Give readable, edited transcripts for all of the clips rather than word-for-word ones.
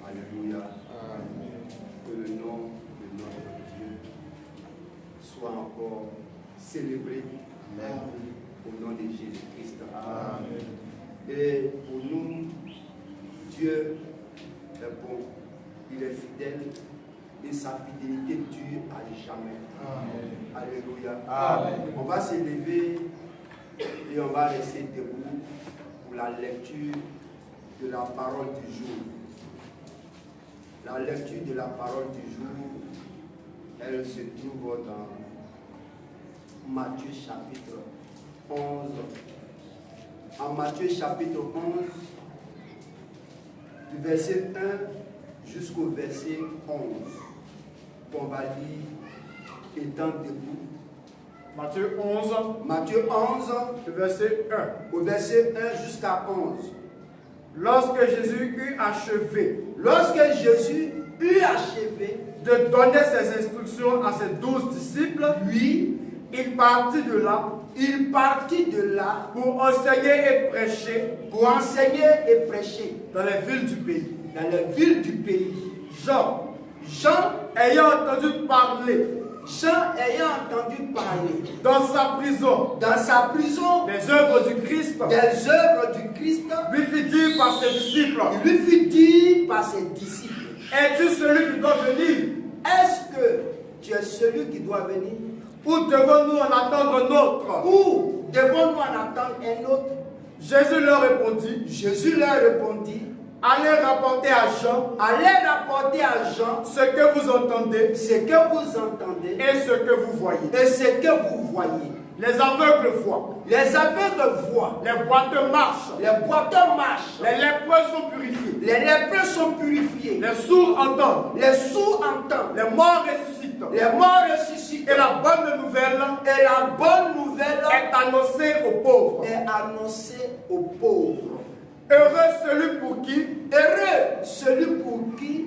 Alléluia. Que le nom de notre Dieu soit encore célébré. Amen. Au nom de Jésus-Christ. Amen. Et pour nous, Dieu est bon, il est fidèle et sa fidélité dure à jamais. Amen. Alléluia. Amen. On va s'élever et on va rester debout pour la lecture de la parole du jour. La lecture de la parole du jour, elle se trouve dans Matthieu chapitre 11. En Matthieu chapitre 11, du verset 1 jusqu'au verset 11, qu'on va lire étant debout. Matthieu 11, Matthieu 11, le verset 1. Au verset 1 jusqu'à 11. Lorsque Jésus eut achevé de donner ses instructions à ses 12 disciples, lui, il partit de là pour enseigner et prêcher dans les villes du pays. Jean ayant entendu parler dans sa prison des œuvres du Christ, lui fit dire par ses disciples, es-tu celui qui doit venir? Est-ce que tu es celui qui doit venir? Ou devons-nous en attendre un autre? Jésus leur répondit, allez rapporter à Jean ce que vous entendez et ce que vous voyez. Les aveugles voient, les boiteux marchent, les lépreux sont purifiés, les sourds entendent, les morts ressuscitent, et la bonne nouvelle est annoncée aux pauvres. Heureux celui pour qui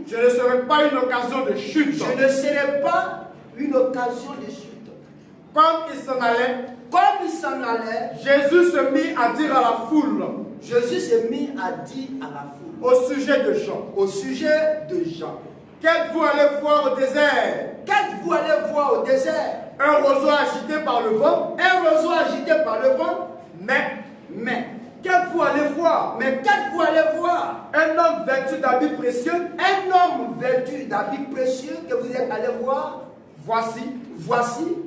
je ne serai pas une occasion de chute. Comme il s'en allait, Jésus se mit à dire à la foule au sujet de Jean. Qu'êtes-vous allé voir au désert? Un roseau agité par le vent? Mais qu'êtes-vous allé voir? Un homme vêtu d'habits précieux? Que vous êtes allé voir. Voici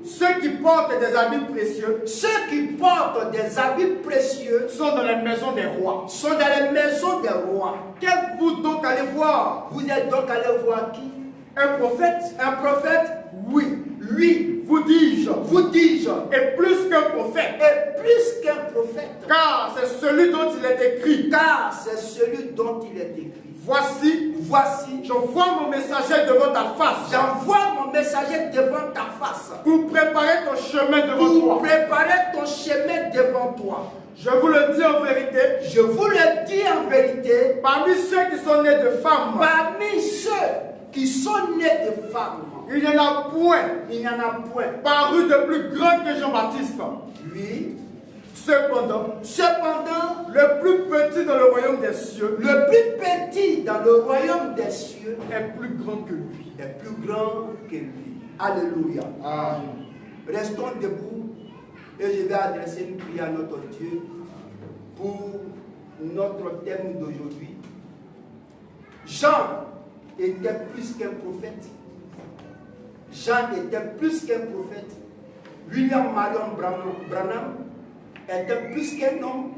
ceux qui portent des habits précieux sont dans les maisons des rois. Qu'êtes-vous donc allé voir? Vous êtes donc allé voir qui? Un prophète? Oui. Lui, vous dis-je, est plus qu'un prophète. Car c'est celui dont il est écrit. Voici, j'envoie mon messager devant ta face. Pour préparer ton chemin devant toi. Je vous le dis en vérité. Parmi ceux qui sont nés de femmes. Il n'y en a point paru de plus grand que Jean-Baptiste. Oui. Cependant, le plus petit dans le royaume des cieux, est plus grand que lui. Alléluia. Amen. Restons debout et je vais adresser une prière à notre Dieu pour notre thème d'aujourd'hui. Jean était plus qu'un prophète. William Marion Branham était plus qu'un homme.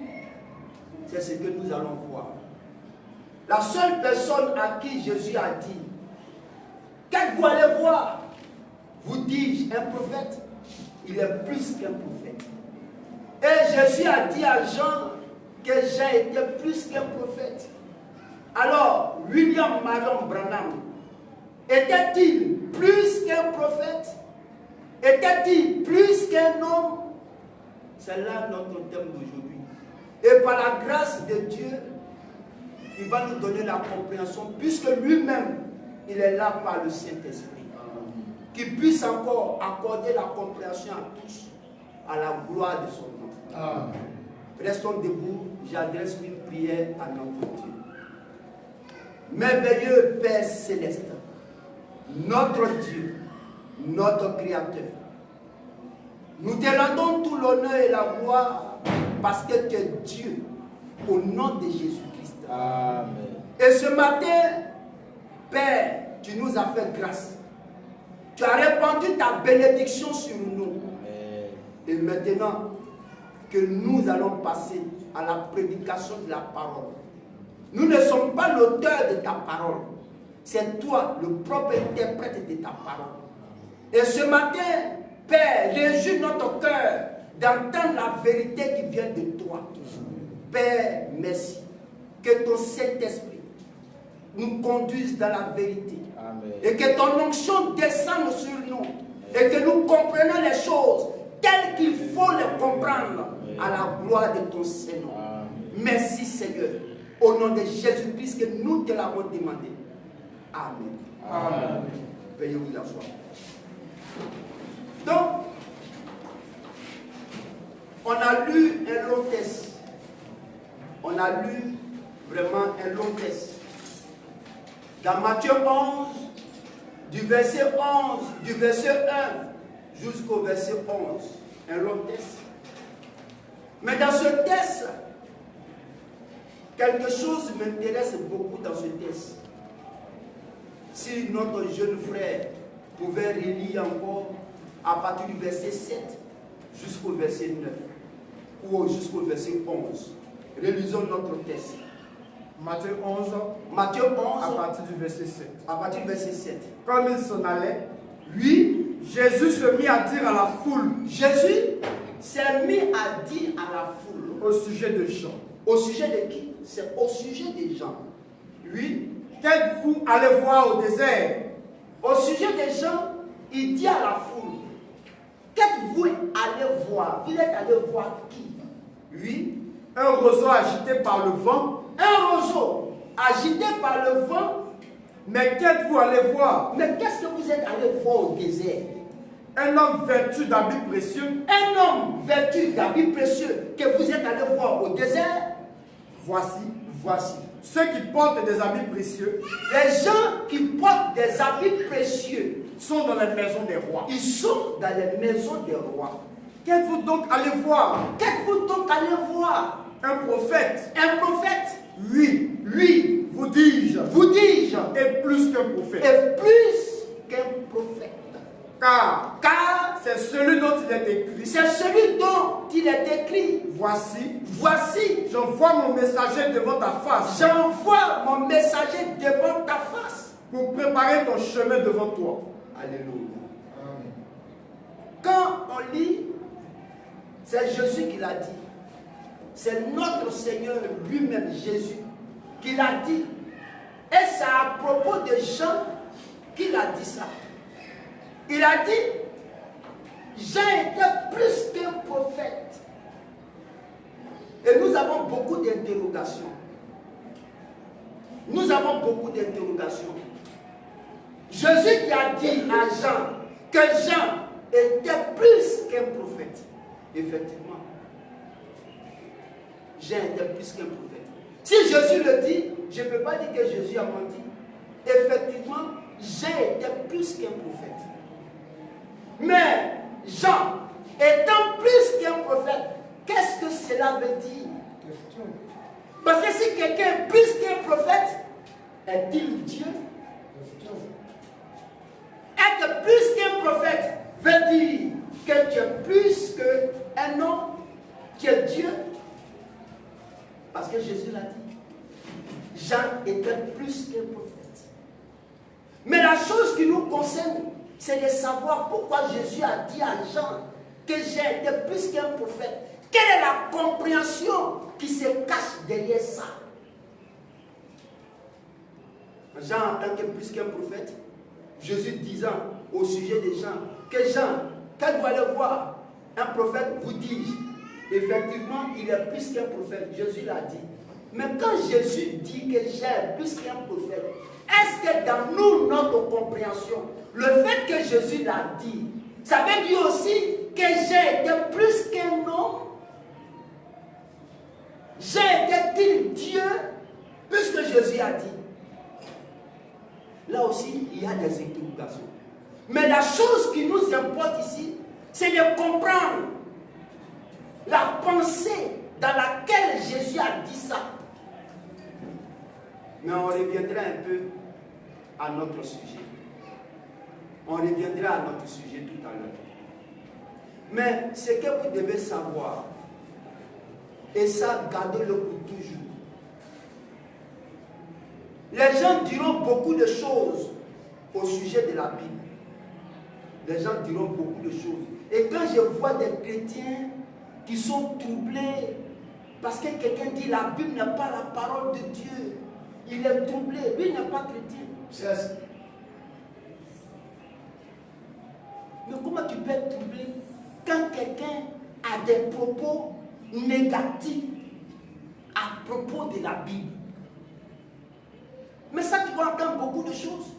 C'est ce que nous allons voir. La seule personne à qui Jésus a dit, qu'êtes-vous allé voir? Vous dis-je, un prophète? Il est plus qu'un prophète. Et Jésus a dit à Jean que Jean était plus qu'un prophète. Alors, William Marion Branham, était-il plus qu'un prophète? Était-il plus qu'un homme? C'est là notre thème d'aujourd'hui. Et par la grâce de Dieu, il va nous donner la compréhension, puisque lui-même, il est là par le Saint-Esprit. Qu'il puisse encore accorder la compréhension à tous, à la gloire de son nom. Restons debout, j'adresse une prière. prière à notre Dieu. Merveilleux Père céleste, notre Dieu, notre Créateur, nous te rendons tout l'honneur et la gloire parce que tu es Dieu au nom de Jésus-Christ. Amen. Et ce matin, Père, tu nous as fait grâce. Tu as répandu ta bénédiction sur nous. Amen. Et maintenant que nous allons passer à la prédication de la parole. Nous ne sommes pas l'auteur de ta parole. C'est toi, le propre interprète de ta parole. Et ce matin, Père, réjouis notre cœur d'entendre la vérité qui vient de toi. Père, merci. Que ton Saint-Esprit nous conduise dans la vérité. Amen. Et que ton onction descende sur nous. Et que nous comprenions les choses telles qu'il faut les comprendre. À la gloire de ton Seigneur. Merci Seigneur. Au nom de Jésus-Christ que nous te l'avons demandé. Amen. Amen. Veuillez vous asseoir. Donc, on a lu un long texte. On a lu vraiment un long texte. Dans Matthieu 11, du verset 1 jusqu'au verset 11. Un long texte. Mais dans ce texte, quelque chose m'intéresse beaucoup dans ce texte. Si notre jeune frère pouvait relire encore à partir du verset 7 jusqu'au verset 9 ou jusqu'au verset 11. Relisons notre texte. Matthieu 11, à partir du verset 7. À partir du verset 7. Comme il s'en allait, lui, Jésus se mit à dire à la foule. Jésus s'est mis à dire à la foule. Au sujet de Jean. Au sujet de qui? C'est au sujet des gens. Oui. Qu'êtes-vous allé voir au désert? Au sujet des gens, il dit à la foule. Qu'êtes-vous allé voir? Vous êtes allé voir qui? Oui. Un roseau agité par le vent. Un roseau agité par le vent. Mais qu'êtes-vous allé voir? Mais qu'est-ce que vous êtes allé voir au désert? Un homme vêtu d'habits précieux. Un homme vêtu d'habits précieux que vous êtes allé voir au désert. Voici. Ceux qui portent des habits précieux. Les gens qui portent des habits précieux sont dans les maisons des rois. Ils sont dans les maisons des rois. Qu'êtes-vous donc allé voir? Qu'êtes-vous donc allé voir? Un prophète. Un prophète? Oui. Lui. Vous dis-je. Et plus qu'un prophète. Et plus qu'un prophète. Car c'est celui dont il est écrit. C'est celui dont il est écrit. Voici. J'envoie mon messager devant ta face. J'envoie mon messager devant ta face. Pour préparer ton chemin devant toi. Alléluia. Amen. Quand on lit, c'est Jésus qui l'a dit. C'est notre Seigneur lui-même, Jésus, qui l'a dit. Et c'est à propos de Jean qu'il a dit ça. Il a dit, Jean était plus qu'un prophète. Et nous avons beaucoup d'interrogations. Jésus qui a dit à Jean que Jean était plus qu'un prophète. Effectivement, Jean était plus qu'un prophète. Si Jésus le dit, je ne peux pas dire que Jésus a menti. Effectivement, Jean était plus qu'un prophète. Mais Jean, étant plus qu'un prophète, qu'est-ce que cela veut dire? Parce que si quelqu'un est plus qu'un prophète, est-il Dieu? Être plus qu'un prophète veut dire que tu es plus qu'un homme, tu es Dieu. Parce que Jésus l'a dit. Jean était plus qu'un prophète. Mais la chose qui nous concerne, c'est de savoir pourquoi Jésus a dit à Jean que Jean était plus qu'un prophète. Quelle est la compréhension qui se cache derrière ça? Jean, en tant que plus qu'un prophète, Jésus disant au sujet de Jean, que Jean, quand vous allez voir un prophète, vous dis-je, effectivement, il est plus qu'un prophète. Jésus l'a dit. Mais quand Jésus dit que Jean est plus qu'un prophète, est-ce que dans nous, notre compréhension, le fait que Jésus l'a dit, ça veut dire aussi que Jean était plus qu'un homme? J'étais-il Dieu? Puisque Jésus a dit. Là aussi, il y a des équivocations. Mais la chose qui nous importe ici, c'est de comprendre la pensée dans laquelle Jésus a dit ça. Mais on reviendra un peu à notre sujet. On reviendra à notre sujet tout à l'heure. Mais ce que vous devez savoir, et ça, gardez-le pour toujours. Les gens diront beaucoup de choses au sujet de la Bible. Les gens diront beaucoup de choses. Et quand je vois des chrétiens qui sont troublés parce que quelqu'un dit la Bible n'est pas la parole de Dieu, il est troublé. Lui n'est pas chrétien. Mais comment tu peux être troublé quand quelqu'un a des propos négatifs à propos de la Bible? Mais ça, tu vas entendre beaucoup de choses.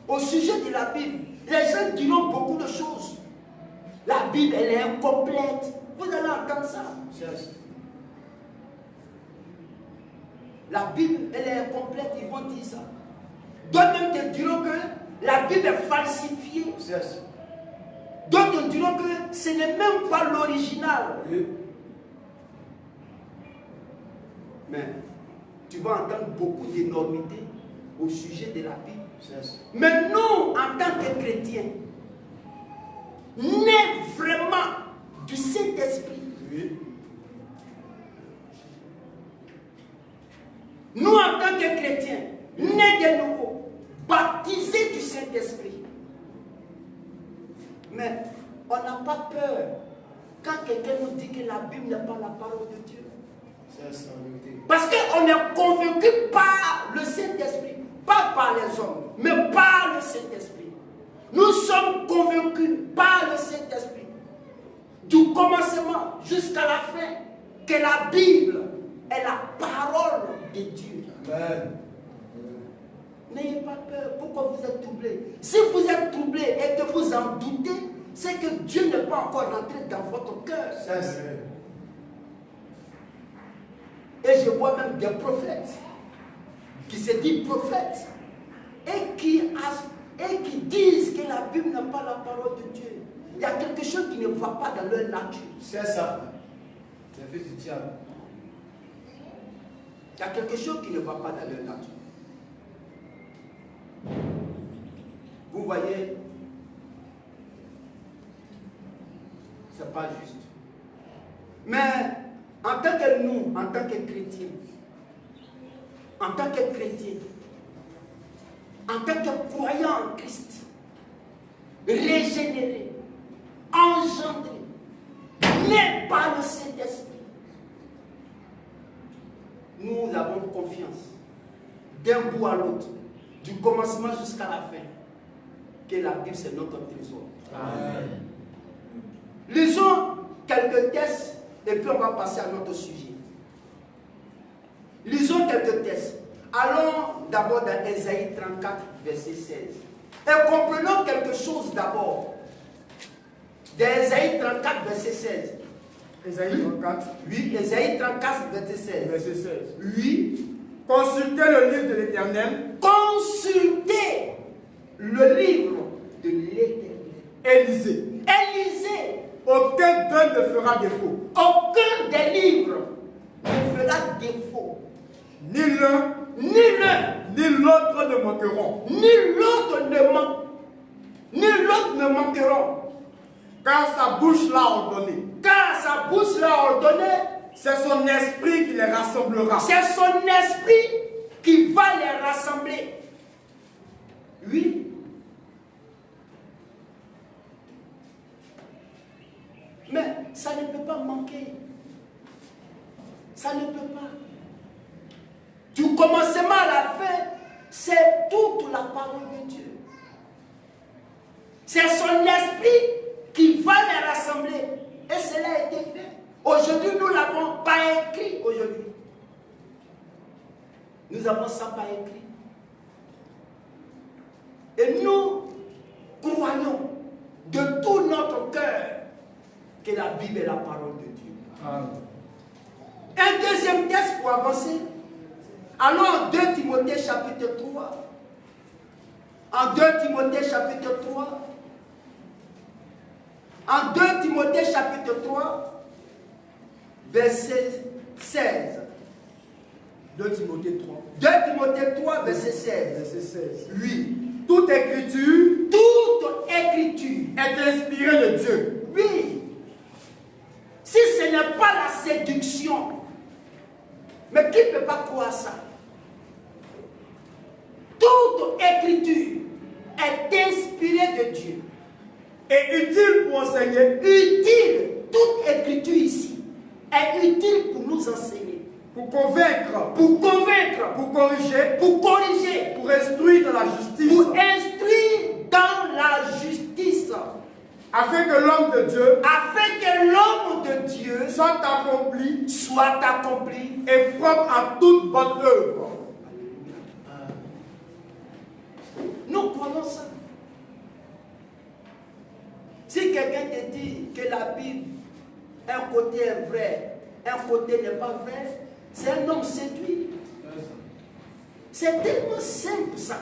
Au sujet de la Bible, les gens diront beaucoup de choses. La Bible, elle est incomplète. Vous allez entendre ça. La Bible, elle est incomplète. Ils vont dire ça. D'autres même te diront que la Bible est falsifiée. D'autres diront que ce n'est même pas l'original. Mais tu vas entendre beaucoup d'énormités au sujet de la Bible. Mais nous, en tant que chrétiens, nés vraiment du Saint-Esprit, nous, en tant que chrétiens, nés de nouveau, baptisés du Saint-Esprit, mais on n'a pas peur quand quelqu'un nous dit que la Bible n'est pas la parole de Dieu. Parce qu'on est convaincu par le Saint-Esprit, pas par les hommes, mais par le Saint-Esprit. Nous sommes convaincus par le Saint-Esprit, du commencement jusqu'à la fin, que la Bible est la parole de Dieu. Amen. N'ayez pas peur. Pourquoi vous êtes troublés? Si vous êtes troublés et que vous en doutez, c'est que Dieu n'est pas encore rentré dans votre cœur. Et je vois même des prophètes qui se disent prophètes et qui disent que la Bible n'est pas la parole de Dieu. Il y a quelque chose qui ne va pas dans leur nature. C'est ça. C'est fait du diable. Il y a quelque chose qui ne va pas dans leur nature. Vous voyez, c'est pas juste. Mais en tant que nous, en tant que chrétiens, en tant que croyants en Christ, régénérés, engendrés, nés par le Saint-Esprit, nous avons confiance d'un bout à l'autre, du commencement jusqu'à la fin, que la Bible c'est notre trésor. Amen. Lisons quelques textes et puis on va passer à notre sujet. Lisons quelques textes. Allons d'abord dans Ésaïe 34, verset 16. Et comprenons quelque chose d'abord. D'Ésaïe 34, verset 16. Ésaïe 34. Oui, Ésaïe 34, verset 16. Verset 16. Oui. Consultez le livre de l'Éternel. Consultez le livre de l'Éternel. Et lisez. Et lisez. Aucun d'eux ne fera défaut. Aucun des livres ne fera défaut. Ni l'un, ni l'autre ne manqueront. Ni l'autre ne manqueront. Car sa bouche l'a ordonné. Car sa bouche l'a ordonné. C'est son esprit qui les rassemblera. C'est son esprit qui va les rassembler. Oui. Mais ça ne peut pas manquer. Ça ne peut pas. Du commencement à la fin, c'est toute la parole de Dieu. C'est son esprit qui va les rassembler. Et cela a été fait. Aujourd'hui, nous ne l'avons pas écrit. Aujourd'hui. Nous avons ça pas écrit. Et nous croyons de tout notre cœur que la Bible est la parole de Dieu. Amen. Un deuxième texte faut avancer. Allons en 2 Timothée chapitre 3. En 2 Timothée chapitre 3. En 2 Timothée chapitre 3, verset 16. 2 Timothée 3. 2 Timothée 3, verset 16. Verset 16. Oui. Toute écriture est inspirée de Dieu. Oui. Si ce n'est pas la séduction, mais qui ne peut pas croire ça? Toute écriture est inspirée de Dieu. Et utile pour enseigner. Utile. Toute écriture ici est utile pour nous enseigner. Pour convaincre. Pour convaincre. Pour corriger. Pour corriger. Pour instruire dans la justice. Pour instruire dans la justice. Afin que l'homme de Dieu. Afin que l'homme de Dieu soit accompli. Soit accompli. Et propre à toute bonne œuvre. Nous croyons ça. Si quelqu'un te dit que la Bible, un côté est vrai, un côté n'est pas vrai, c'est un homme séduit. C'est tellement simple ça.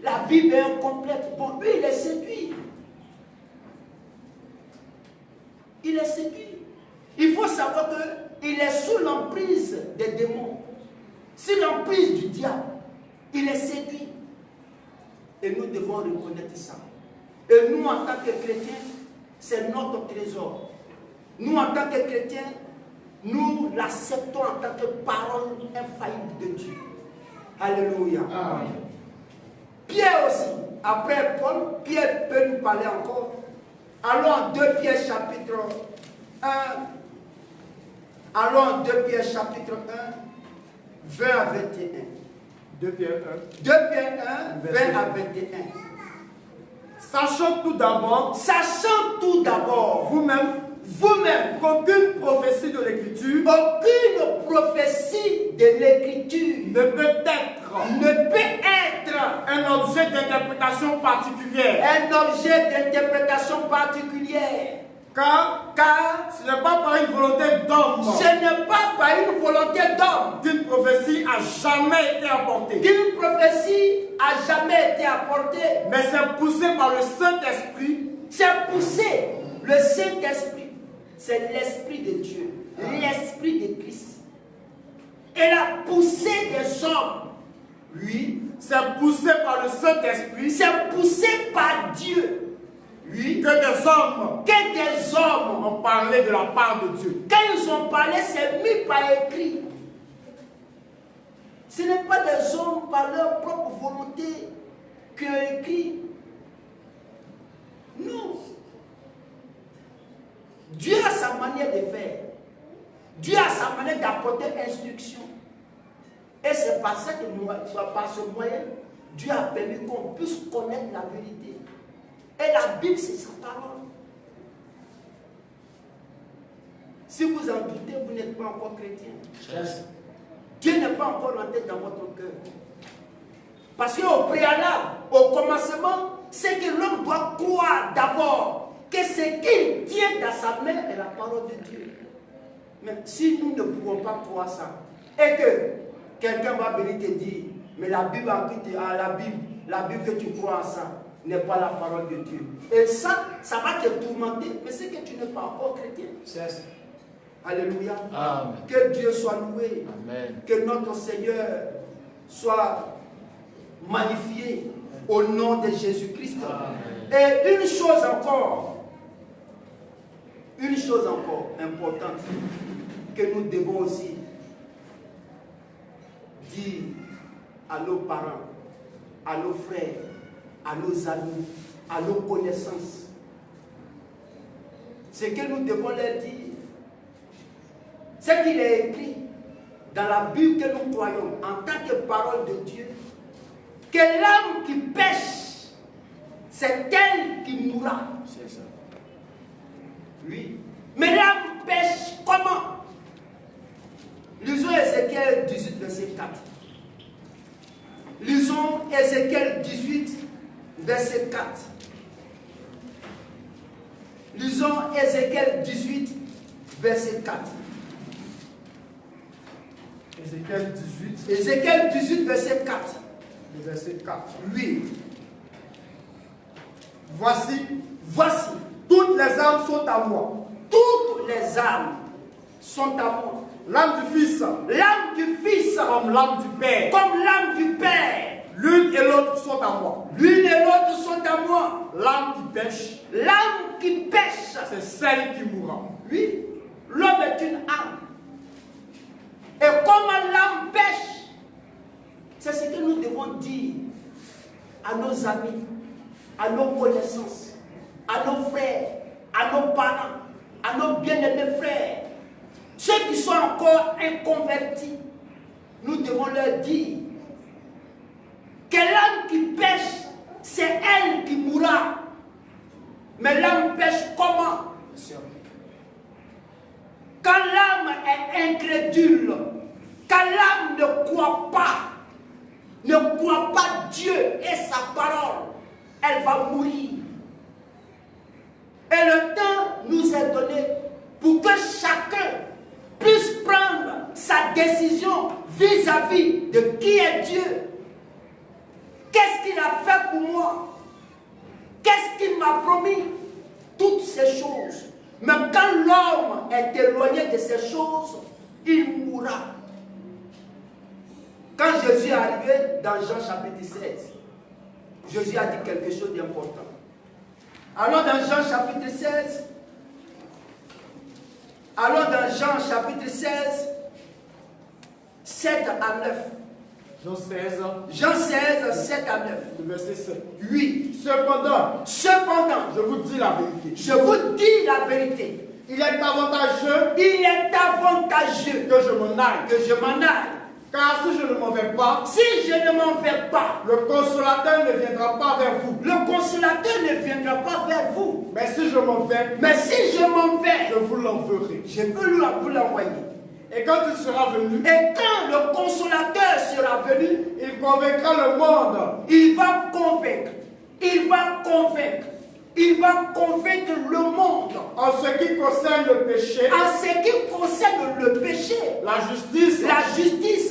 La Bible est incomplète. Bon, lui, il est séduit. Il est séduit. Il faut savoir qu'il est sous l'emprise des démons, sous l'emprise du diable. Il est séduit. Et nous devons reconnaître ça. Et nous, en tant que chrétiens, c'est notre trésor. Nous, en tant que chrétiens, nous l'acceptons en tant que parole infaillible de Dieu. Alléluia. Amen. Pierre aussi, après Paul, Pierre peut nous parler encore. Allons en 2 Pierre chapitre 1. Allons en 2 Pierre chapitre 1, 20 à 21. 2 Pierre 1. 2 Pierre 1, 20 à 21. Sachant tout d'abord, vous-même, qu'aucune prophétie de l'Écriture, ne peut être un objet d'interprétation particulière. Car ce n'est pas par une volonté d'homme. Qu'une prophétie a jamais été apportée. Mais c'est poussé par le Saint-Esprit. Le Saint-Esprit. C'est l'Esprit de Dieu. L'Esprit de Christ. Et la poussée des hommes. Oui. C'est poussé par le Saint-Esprit. C'est poussé par Dieu. Oui, que des hommes ont parlé de la part de Dieu. Quand ils ont parlé, c'est mis par écrit. Ce n'est pas des hommes par leur propre volonté qui ont écrit. Non. Dieu a sa manière de faire. Dieu a sa manière d'apporter instruction. Et c'est par ce moyen, Dieu a permis qu'on puisse connaître la vérité. Et la Bible, c'est sa parole. Si vous en doutez, vous n'êtes pas encore chrétien. Yes. Dieu n'est pas encore entré dans votre cœur. Parce qu'au préalable, au commencement, c'est que l'homme doit croire d'abord que ce qu'il tient dans sa main est la parole de Dieu. Mais si nous ne pouvons pas croire ça, et que quelqu'un va venir te dire, mais la Bible la Bible que tu crois en ça, n'est pas la parole de Dieu. Et ça va te tourmenter, mais c'est que tu n'es pas encore chrétien. Yes. Alléluia. Amen. Que Dieu soit loué. Amen. Que notre Seigneur soit magnifié au nom de Jésus-Christ. Et une chose encore importante que nous devons aussi dire à nos parents, à nos frères, à nos amis, à nos connaissances. Ce que nous devons leur dire, c'est qu'il est écrit dans la Bible que nous croyons en tant que parole de Dieu, que l'âme qui pêche, c'est elle qui mourra. C'est ça. Oui. Mais l'âme pêche comment? Lisons Ézéchiel 18, verset 4. Lisons Ézéchiel 18, verset 4. Lisons Ézéchiel 18, verset 4. Ézéchiel 18. Ézéchiel 18, verset 4. Le verset 4. Oui. Voici, toutes les âmes sont à moi. Toutes les âmes sont à moi. L'âme du Fils. L'âme du Fils. Comme l'âme du Père. Comme l'âme du Père. L'une et l'autre sont à moi. L'une et l'autre sont à moi. L'âme qui pêche. L'âme qui pêche. C'est celle qui mourra. Oui. L'homme est une âme. Et comment l'âme pêche, c'est ce que nous devons dire à nos amis, à nos connaissances, à nos frères, à nos parents, à nos bien-aimés frères. Ceux qui sont encore inconvertis, nous devons leur dire que l'âme qui pêche, c'est elle qui mourra. Mais l'âme pêche comment? Quand l'âme est incrédule, quand l'âme ne croit pas Dieu et sa parole, elle va mourir. Et le temps nous est donné pour que chacun puisse prendre sa décision vis-à-vis de qui est Dieu. Qu'est-ce qu'il a fait pour moi? Qu'est-ce qu'il m'a promis? Toutes ces choses. Mais quand l'homme est éloigné de ces choses, il mourra. Quand Jésus est arrivé dans Jean chapitre 16, Jésus a dit quelque chose d'important. Alors dans Jean chapitre 16, ,7 à 9. Jean 16, 7 à 9. Le verset 7. Oui. Cependant, je vous dis la vérité. Je vous dis la vérité. Il est avantageux que je m'en aille. Car si je ne m'en vais pas, le Consolateur ne viendra pas vers vous. Mais si je m'en vais, je vous l'enverrai. Je peux vous l'envoyer. Et quand il sera venu, et quand le Consolateur sera venu, il convaincra le monde. Il va convaincre le monde en ce qui concerne le péché, la justice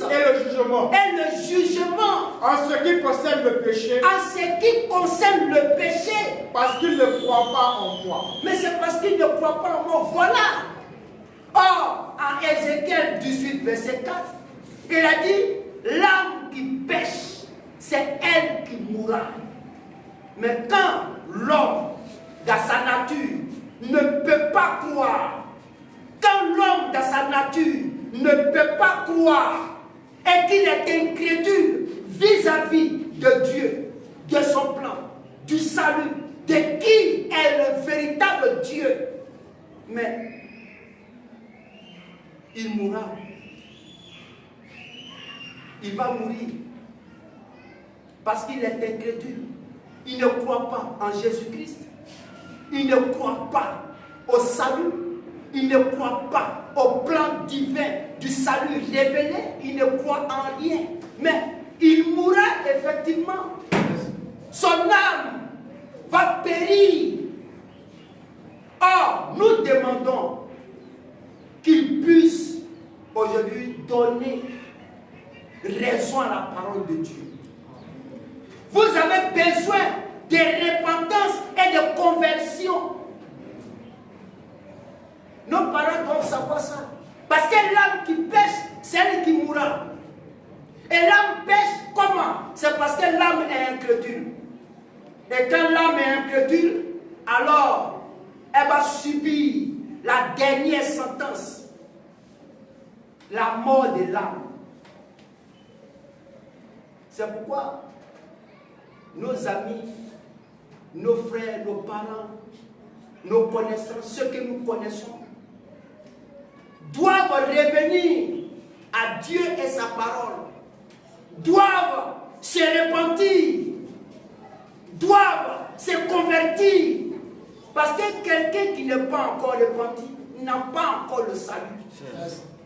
et le jugement. En ce qui concerne le péché, parce qu'il ne croit pas en moi. Mais c'est parce qu'il ne croit pas en moi. Voilà. Or, en Ézéchiel 18, verset 4, il a dit, l'âme qui pêche, c'est elle qui mourra. Mais quand l'homme, dans sa nature, ne peut pas croire, et qu'il est incrédule vis-à-vis de Dieu, de son plan, du salut, de qui est le véritable Dieu, mais il mourra. Il va mourir parce qu'il est incrédule. Il ne croit pas en Jésus-Christ. Il ne croit pas au salut. Il ne croit pas au plan divin du salut révélé. Il ne croit en rien. Mais il mourra effectivement. Son âme va périr. Or, nous demandons qu'il puisse aujourd'hui donner raison à la parole de Dieu. Vous avez besoin de repentance et de conversion. Nos parents doivent savoir ça. Parce que l'âme qui pêche, c'est elle qui mourra. Et l'âme pêche comment? C'est parce que l'âme est incrédule. Et quand l'âme est incrédule, alors elle va subir la dernière sentence. La mort de l'âme. C'est pourquoi nos amis, nos frères, nos parents, nos connaissances, ceux que nous connaissons, doivent revenir à Dieu et sa parole, doivent se repentir, doivent se convertir, parce que quelqu'un qui n'est pas encore repenti n'a pas encore le salut.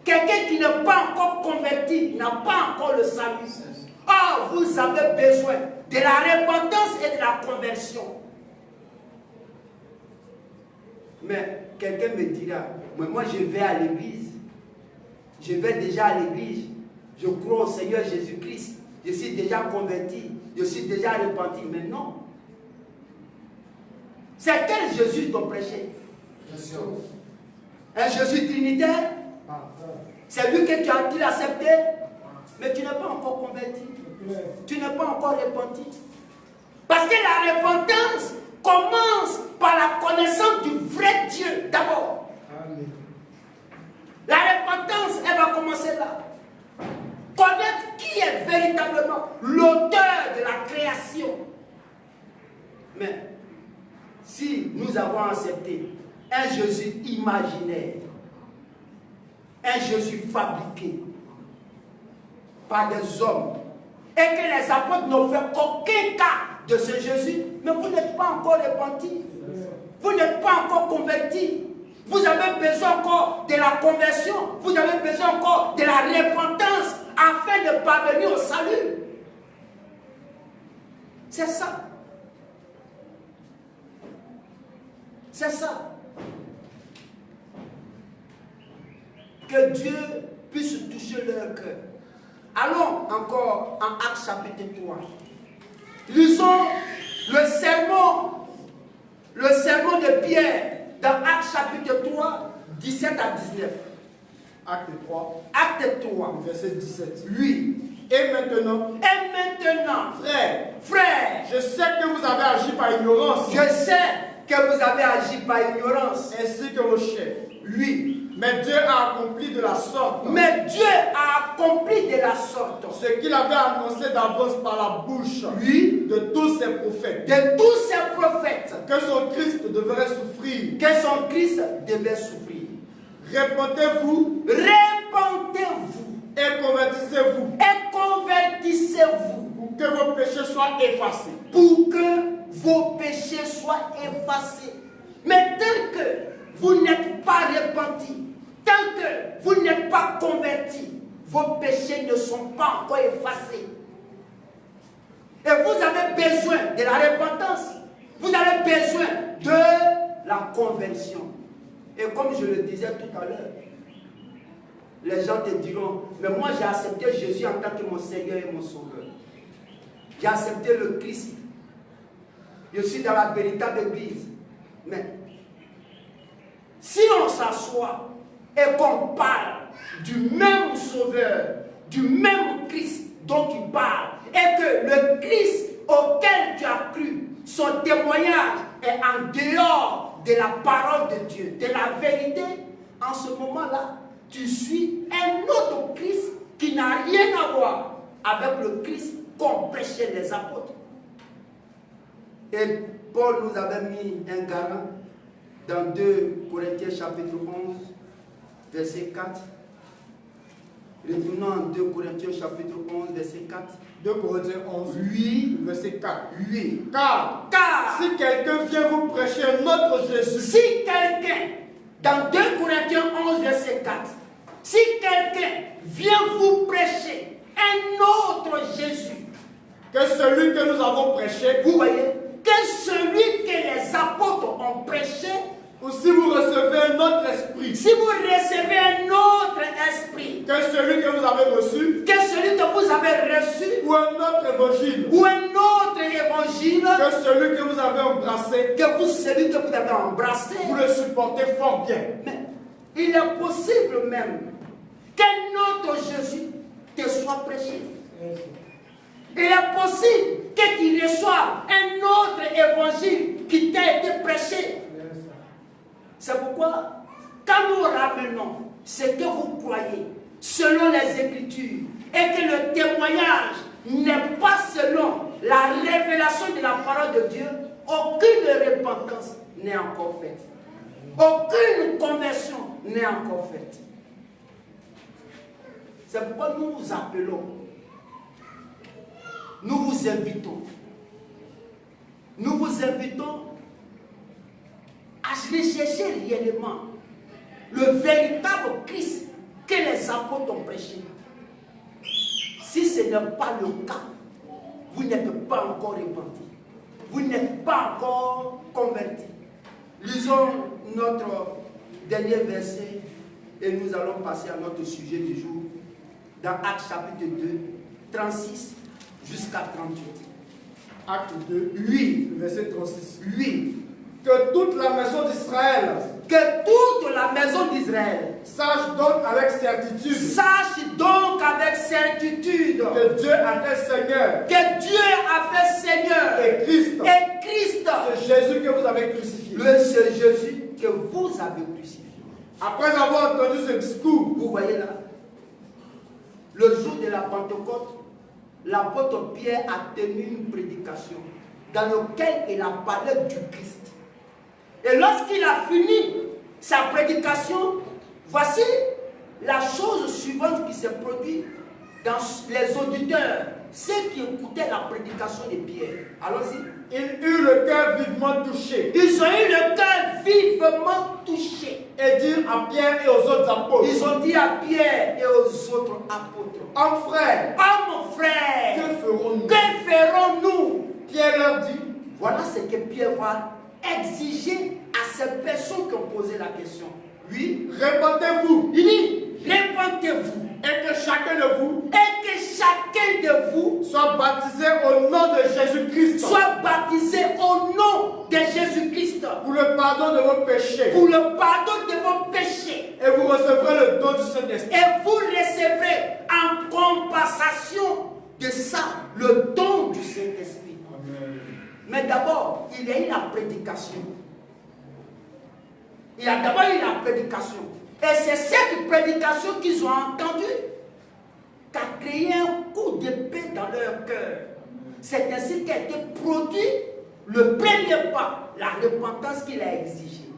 Quelqu'un qui n'est pas encore converti n'a pas encore le salut. Or, vous avez besoin de la repentance et de la conversion. Mais quelqu'un me dira, mais moi je vais à l'église. Je vais déjà à l'église. je crois au Seigneur Jésus-Christ, je suis déjà converti, je suis déjà repenti. Mais non. C'est quel Jésus t'ont prêché? Un Jésus trinitaire? C'est lui que tu as accepté, mais tu n'es pas encore converti. Tu n'es pas encore repenti. Parce que la repentance commence par la connaissance du vrai Dieu d'abord. La repentance, elle va commencer là. Connaître qui est véritablement l'auteur de la création. Mais si nous avons accepté un Jésus imaginaire, un Jésus fabriqué par des hommes, et que les apôtres n'ont fait aucun cas de ce Jésus, mais vous n'êtes pas encore repenti, vous n'êtes pas encore converti, vous avez besoin encore de la conversion, vous avez besoin encore de la repentance afin de parvenir au salut. C'est ça. C'est ça. Que Dieu puisse toucher leur cœur. Allons encore en Actes chapitre 3. Lisons le sermon de Pierre dans Actes chapitre 3, 17 à 19. Acte 3. Acte 3. Verset 17. Oui. Et maintenant, frère, je sais que vous avez agi par ignorance. Je sais que vous avez agi par ignorance. Ainsi que vos chefs. Oui. Mais Dieu a accompli de la sorte. Ce qu'il avait annoncé d'avance par la bouche. Oui. De tous ses prophètes. Que son Christ devrait souffrir. Repentez-vous. Et convertissez-vous. Pour que vos péchés soient effacés. Mais tant que vous n'êtes pas repentis, tant que vous n'êtes pas convertis, vos péchés ne sont pas encore effacés. Et vous avez besoin de la repentance. Vous avez besoin de la conversion. Et comme je le disais tout à l'heure, les gens te diront, mais moi j'ai accepté Jésus en tant que mon Seigneur et mon Sauveur. J'ai accepté le Christ. Je suis dans la véritable église. Mais si on s'assoit et qu'on parle du même Sauveur, du même Christ dont tu parles, et que le Christ auquel tu as cru, son témoignage est en dehors de la parole de Dieu, de la vérité, en ce moment-là, tu suis un autre Christ qui n'a rien à voir avec le Christ qu'ont prêché les apôtres. Et Paul nous avait mis un garant dans 2 Corinthiens chapitre 11, verset 4. Retournons en 2 Corinthiens chapitre 11, verset 4. 2 Corinthiens 11, 8, verset 4. 8. Car si quelqu'un vient vous prêcher notre Jésus, si quelqu'un, dans 2 Corinthiens 11, verset 4, si quelqu'un vient vous prêcher un autre Jésus, que celui que nous avons prêché, vous voyez, que celui que les apôtres ont prêché, ou si vous recevez un autre esprit, si vous recevez un autre esprit, que celui que vous avez reçu, que celui que vous avez reçu, ou un autre évangile, que celui que vous avez embrassé, celui que vous avez embrassé, vous le supportez fort bien. Mais il est possible même qu'un autre Jésus te soit prêché. Il est possible que tu reçoives un autre évangile qui t'a été prêché. C'est pourquoi, quand nous ramenons ce que vous croyez selon les Écritures et que le témoignage n'est pas selon la révélation de la parole de Dieu, aucune repentance n'est encore faite. Aucune conversion n'est encore faite. C'est pourquoi nous vous appelons, nous vous invitons à rechercher réellement le véritable Christ que les apôtres ont prêché. Si ce n'est pas le cas, vous n'êtes pas encore repenti. Vous n'êtes pas encore converti. Lisons notre dernier verset et nous allons passer à notre sujet du jour. dans Actes chapitre 2, 36 jusqu'à 38. Acte 2, 8. Verset 36. 8. Que toute la maison d'Israël sache donc avec certitude que Dieu a fait Seigneur et Christ. C'est Jésus que vous avez crucifié. C'est Jésus que vous avez crucifié. Après avoir entendu ce discours, vous voyez là, le jour de la Pentecôte, l'apôtre Pierre a tenu une prédication dans laquelle il a parlé du Christ. Et lorsqu'il a fini sa prédication, voici la chose suivante qui s'est produite dans les auditeurs, ceux qui écoutaient la prédication de Pierre. Allons-y. Ils eurent le cœur vivement touché. Ils ont eu le cœur vivement touché. Et dirent à Pierre et aux autres apôtres. Ils ont dit à Pierre et aux autres apôtres. Hommes frères. Hommes frères. Que ferons-nous? Que ferons-nous? Pierre leur dit. Voilà ce que Pierre va exiger à ces personnes qui ont posé la question. Oui. Répentez-vous. Il dit, répentez-vous. Et que chacun de vous. Et que chacun de vous. Soit baptisé au nom de Jésus-Christ. Soit baptisé au nom de Jésus-Christ. Pour le pardon de vos péchés. Pour le pardon de vos péchés. Et vous recevrez le don du Saint-Esprit. Et vous recevrez en compensation de ça le don du Saint-Esprit. Mais d'abord, il y a eu la prédication. Il y a d'abord eu la prédication. Et c'est cette prédication qu'ils ont entendue qui a créé un coup d'épée dans leur cœur. C'est ainsi qu'a été produit le premier pas, la repentance qu'il a exigée.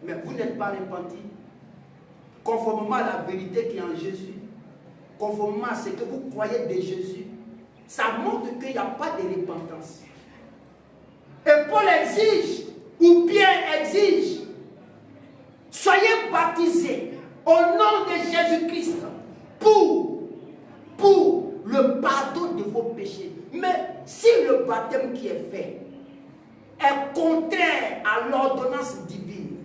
Mais vous n'êtes pas repentis. Conformément à la vérité qui est en Jésus, conformément à ce que vous croyez de Jésus, ça montre qu'il n'y a pas de repentance. Et Paul exige, ou Pierre exige, soyez baptisés au nom de Jésus-Christ pour le pardon de vos péchés. Mais si le baptême qui est fait est contraire à l'ordonnance divine,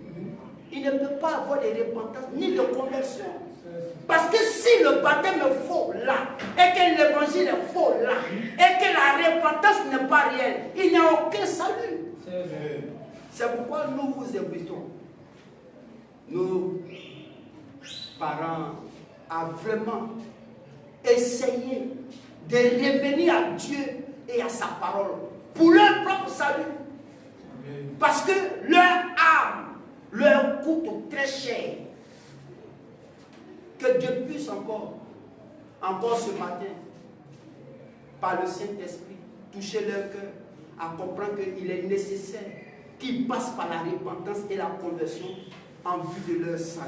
il ne peut pas avoir de repentance ni de conversion. Parce que si le baptême est faux là, et que l'évangile est faux là, et que la repentance n'est pas réelle, il n'y a aucun salut. C'est pourquoi nous vous invitons, nos parents, à vraiment essayer de revenir à Dieu et à sa parole pour leur propre salut. Parce que leur âme leur coûte très cher. Que Dieu puisse encore ce matin, par le Saint-Esprit, toucher leur cœur, à comprendre qu'il est nécessaire qu'ils passent par la repentance et la conversion en vue de leur salut.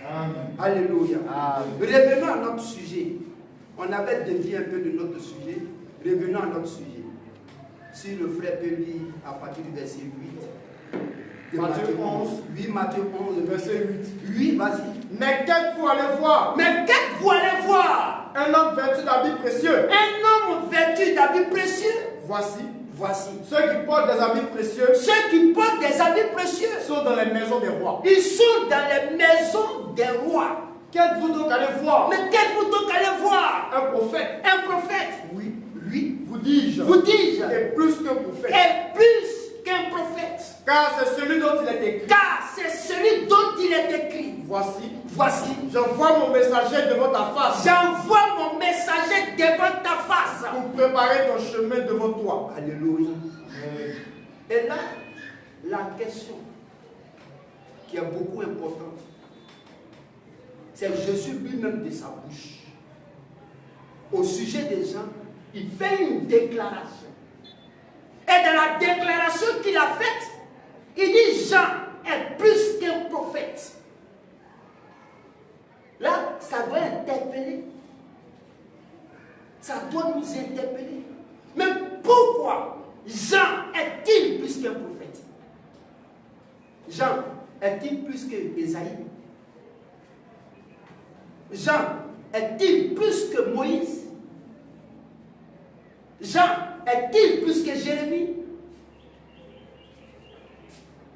Amen. Alléluia. Amen. Revenons à notre sujet. On avait dévié un peu de notre sujet. Revenons à notre sujet. Si le frère peut lire à partir du verset 8. Matthieu 11. Oui, Matthieu 11, verset 8. Oui, vas-y. Mais qu'êtes-vous allé voir? Mais qu'êtes-vous allé voir? Un homme vêtu d'habits précieux. Un homme vêtu d'habits précieux. Voici. Ceux qui portent des habits précieux. Ceux qui portent des habits précieux. Sont dans les maisons des rois. Ils sont dans les maisons des rois. Qu'êtes-vous donc allé voir? Mais qu'êtes-vous donc allé voir? Un prophète. Un prophète. Oui, lui, vous dis-je. Et plus qu'un prophète. Et plus qu'un prophète. Car c'est celui dont il est écrit. Car c'est celui dont il est écrit. Voici. J'envoie mon messager devant ta face. J'envoie mon messager devant ta face. Pour préparer ton chemin devant toi. Alléluia. Et là, la question qui est beaucoup importante, c'est Jésus lui-même de sa bouche. Au sujet des gens, il fait une déclaration. Et dans la déclaration qu'il a faite, il dit Jean est plus qu'un prophète. Là, ça doit interpeller. Ça doit nous interpeller. Mais pourquoi Jean est-il plus qu'un prophète? Jean est-il plus que Ésaïe? Jean est-il plus que Moïse? Jean est-il plus que Jérémie?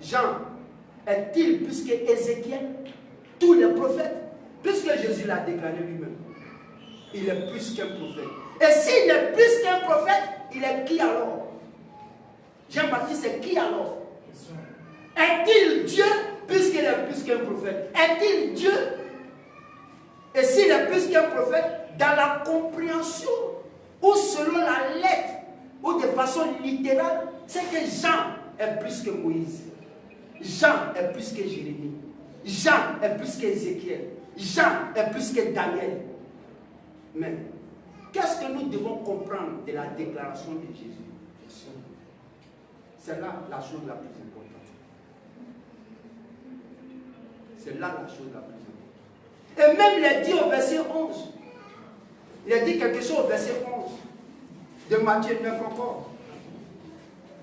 Jean est-il plus que Ézéchiel? Tous les prophètes, puisque Jésus l'a déclaré lui-même. il est plus qu'un prophète. Et s'il est plus qu'un prophète, il est qui alors? Jean-Baptiste est qui alors? Est-il Dieu puisqu'il est plus qu'un prophète? Est-il Dieu? Et s'il est plus qu'un prophète, dans la compréhension ou selon la lettre ou de façon littérale, c'est que Jean est plus que Moïse. Jean est plus que Jérémie. Jean est plus qu'Ézéchiel. Jean est plus que Daniel. Mais qu'est-ce que nous devons comprendre de la déclaration de Jésus? C'est là la chose la plus importante. C'est là la chose la plus importante. Et même il a dit au verset 11. Il a dit quelque chose au verset 11 de Matthieu 9 encore.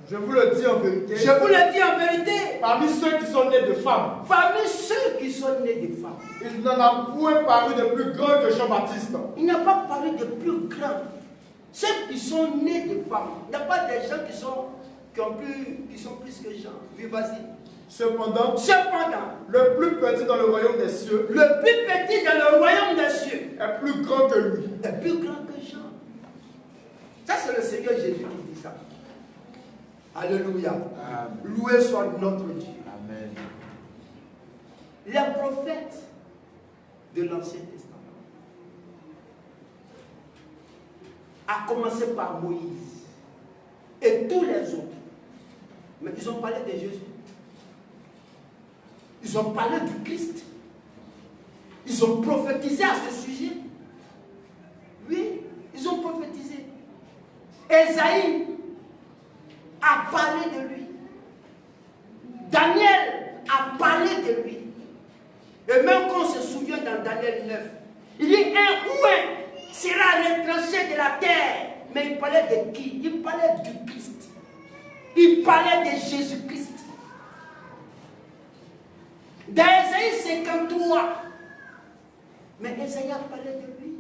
Je vous le dis en vérité. Je vous le dis en vérité. Parmi ceux qui sont nés de femmes. Parmi ceux qui sont nés de femmes. Il n'en a point paru de plus grand que Jean-Baptiste. Il n'a pas paru de plus grand. Ceux qui sont nés de femmes. Il n'y a pas des gens qui sont plus que Jean. Oui, vas-y. Cependant, le plus petit dans le royaume des cieux. Le plus petit dans le royaume des cieux. Est plus grand que lui. Est plus grand que Jean. Ça, c'est le Seigneur Jésus qui dit ça. Alléluia. Amen. Loué soit notre Dieu. Amen. Les prophètes de l'Ancien Testament, à commencer par Moïse et tous les autres, mais ils ont parlé de Jésus. Ils ont parlé du Christ. Ils ont prophétisé à ce sujet. Oui, ils ont prophétisé. Ésaïe a parlé de lui. Daniel a parlé de lui. Et même quand on se souvient dans Daniel 9, il dit un ouin sera retranché de la terre. Mais il parlait de qui? Il parlait du Christ. Il parlait de Jésus-Christ. Dans Ésaïe 53, mais Ésaïe a parlé de lui.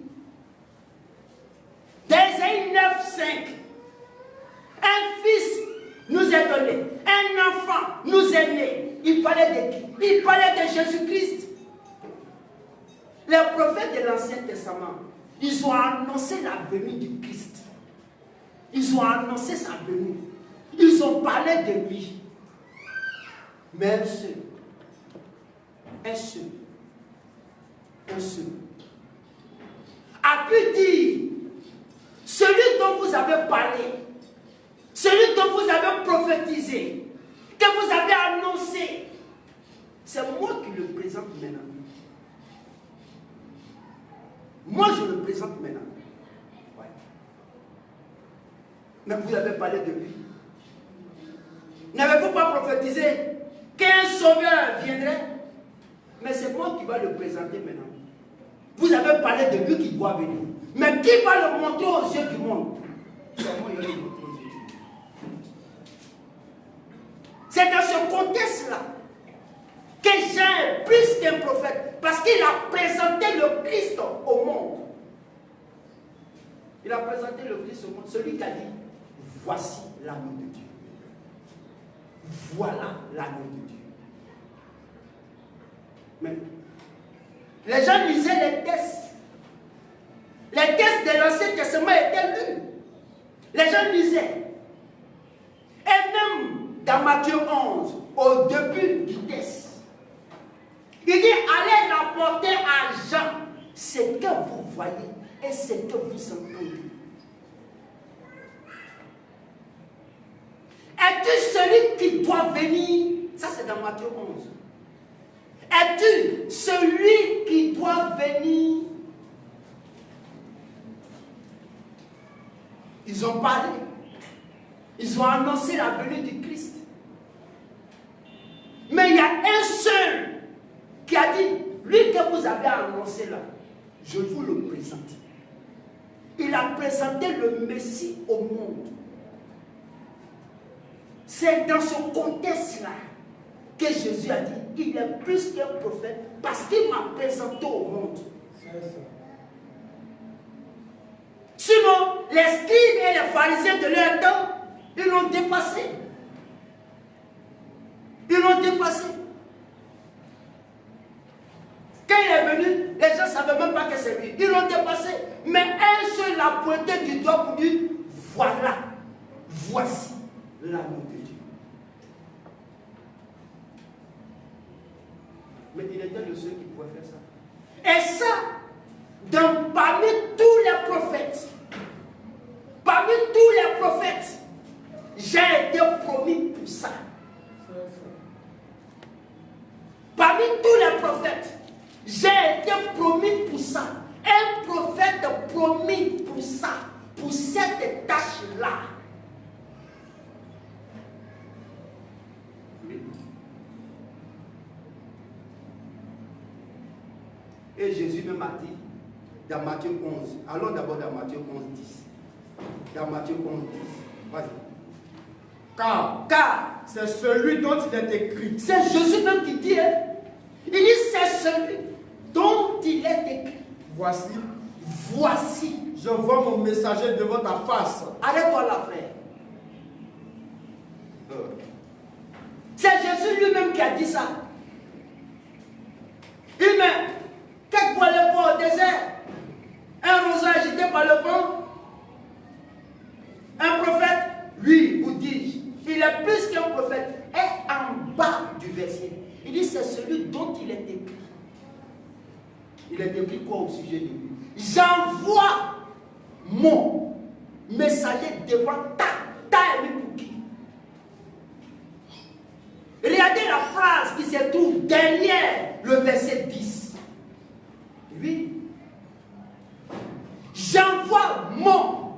Dans Ésaïe 9, 5, un fils nous est donné, un enfant nous est né. Il parlait de qui? Il parlait de Jésus-Christ. Les prophètes de l'Ancien Testament, ils ont annoncé la venue du Christ. Ils ont annoncé sa venue. Ils ont parlé de lui. Mais un seul a pu dire, celui dont vous avez parlé, celui dont vous avez prophétisé, que vous avez annoncé, c'est moi qui le présente maintenant. Moi, je le présente maintenant. Ouais. Mais vous avez parlé de lui. N'avez-vous pas prophétisé qu'un sauveur viendrait? Mais c'est moi qui va le présenter maintenant. Vous avez parlé de lui qui doit venir. Mais qui va le montrer aux yeux du monde? C'est moi qui vais le montrer aux yeux du monde. C'est dans ce contexte-là que Jean est plus qu'un prophète. Parce qu'il a présenté le Christ au monde. Il a présenté le Christ au monde. Celui qui a dit, voici l'agneau de Dieu. Voilà l'agneau de Dieu. Mais les gens lisaient les textes. Les textes de l'Ancien Testament étaient lus. Les gens lisaient. Et même dans Matthieu 11, au début du texte, il dit, allez rapporter à Jean ce que vous voyez et ce que vous entendez. Es-tu celui qui doit venir? Ça c'est dans Matthieu 11. Es-tu celui qui doit venir? Ils ont parlé. Ils ont annoncé la venue du Christ. Mais il y a un seul qui a dit, lui que vous avez annoncé là, je vous le présente. Il a présenté le Messie au monde. C'est dans ce contexte-là que Jésus a dit, il est plus qu'un prophète parce qu'il m'a présenté au monde. Sinon, les scribes et les pharisiens de leur temps, ils l'ont dépassé. Ils l'ont dépassé. Quand il est venu, les gens savaient même pas que c'est lui. Ils l'ont dépassé. Mais un seul l'a pointé du doigt pour dire, voilà, voici l'agneau de Dieu. Mais il était le seul qui pouvait faire ça. Et ça, parmi tous les prophètes, j'ai été promis pour ça. Parmi tous les prophètes, j'ai été promis pour ça. Un prophète promis pour ça, pour cette tâche-là. Et Jésus même a dit, dans Matthieu 11, allons d'abord dans Matthieu 11, 10. Dans Matthieu 11, 10. Vas-y. Car c'est celui dont il est écrit. C'est Jésus même qui dit, hein? Il dit c'est celui dont il est écrit. Voici, je vois mon messager devant ta face. Arrête-toi là, frère. C'est Jésus lui-même qui a dit ça. Humain, qu'est-ce qu'on allait voir au désert? Un roseau agité par le vent? Un prophète? Oui, vous dis-je. Il est plus qu'un prophète. Et en bas du verset, il dit c'est celui dont il est écrit. Il est écrit quoi au sujet de lui? J'envoie mon messager devant ta ami pour qui? Regardez la phrase qui se trouve derrière le verset 10. Oui. J'envoie mon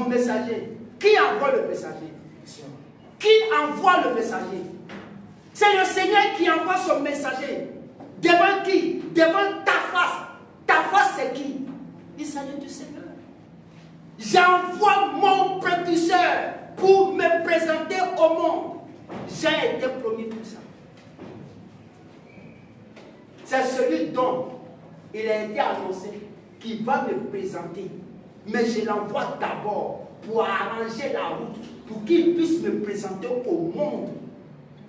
messager. Qui envoie le messager? Qui envoie le messager? C'est le Seigneur qui envoie son messager. Devant qui? Devant ta face. Ta face, c'est qui? Il s'agit du Seigneur. J'envoie mon précurseur pour me présenter au monde. J'ai été promis pour ça. C'est celui dont il a été annoncé qui va me présenter. Mais je l'envoie d'abord pour arranger la route, pour qu'il puisse me présenter au monde,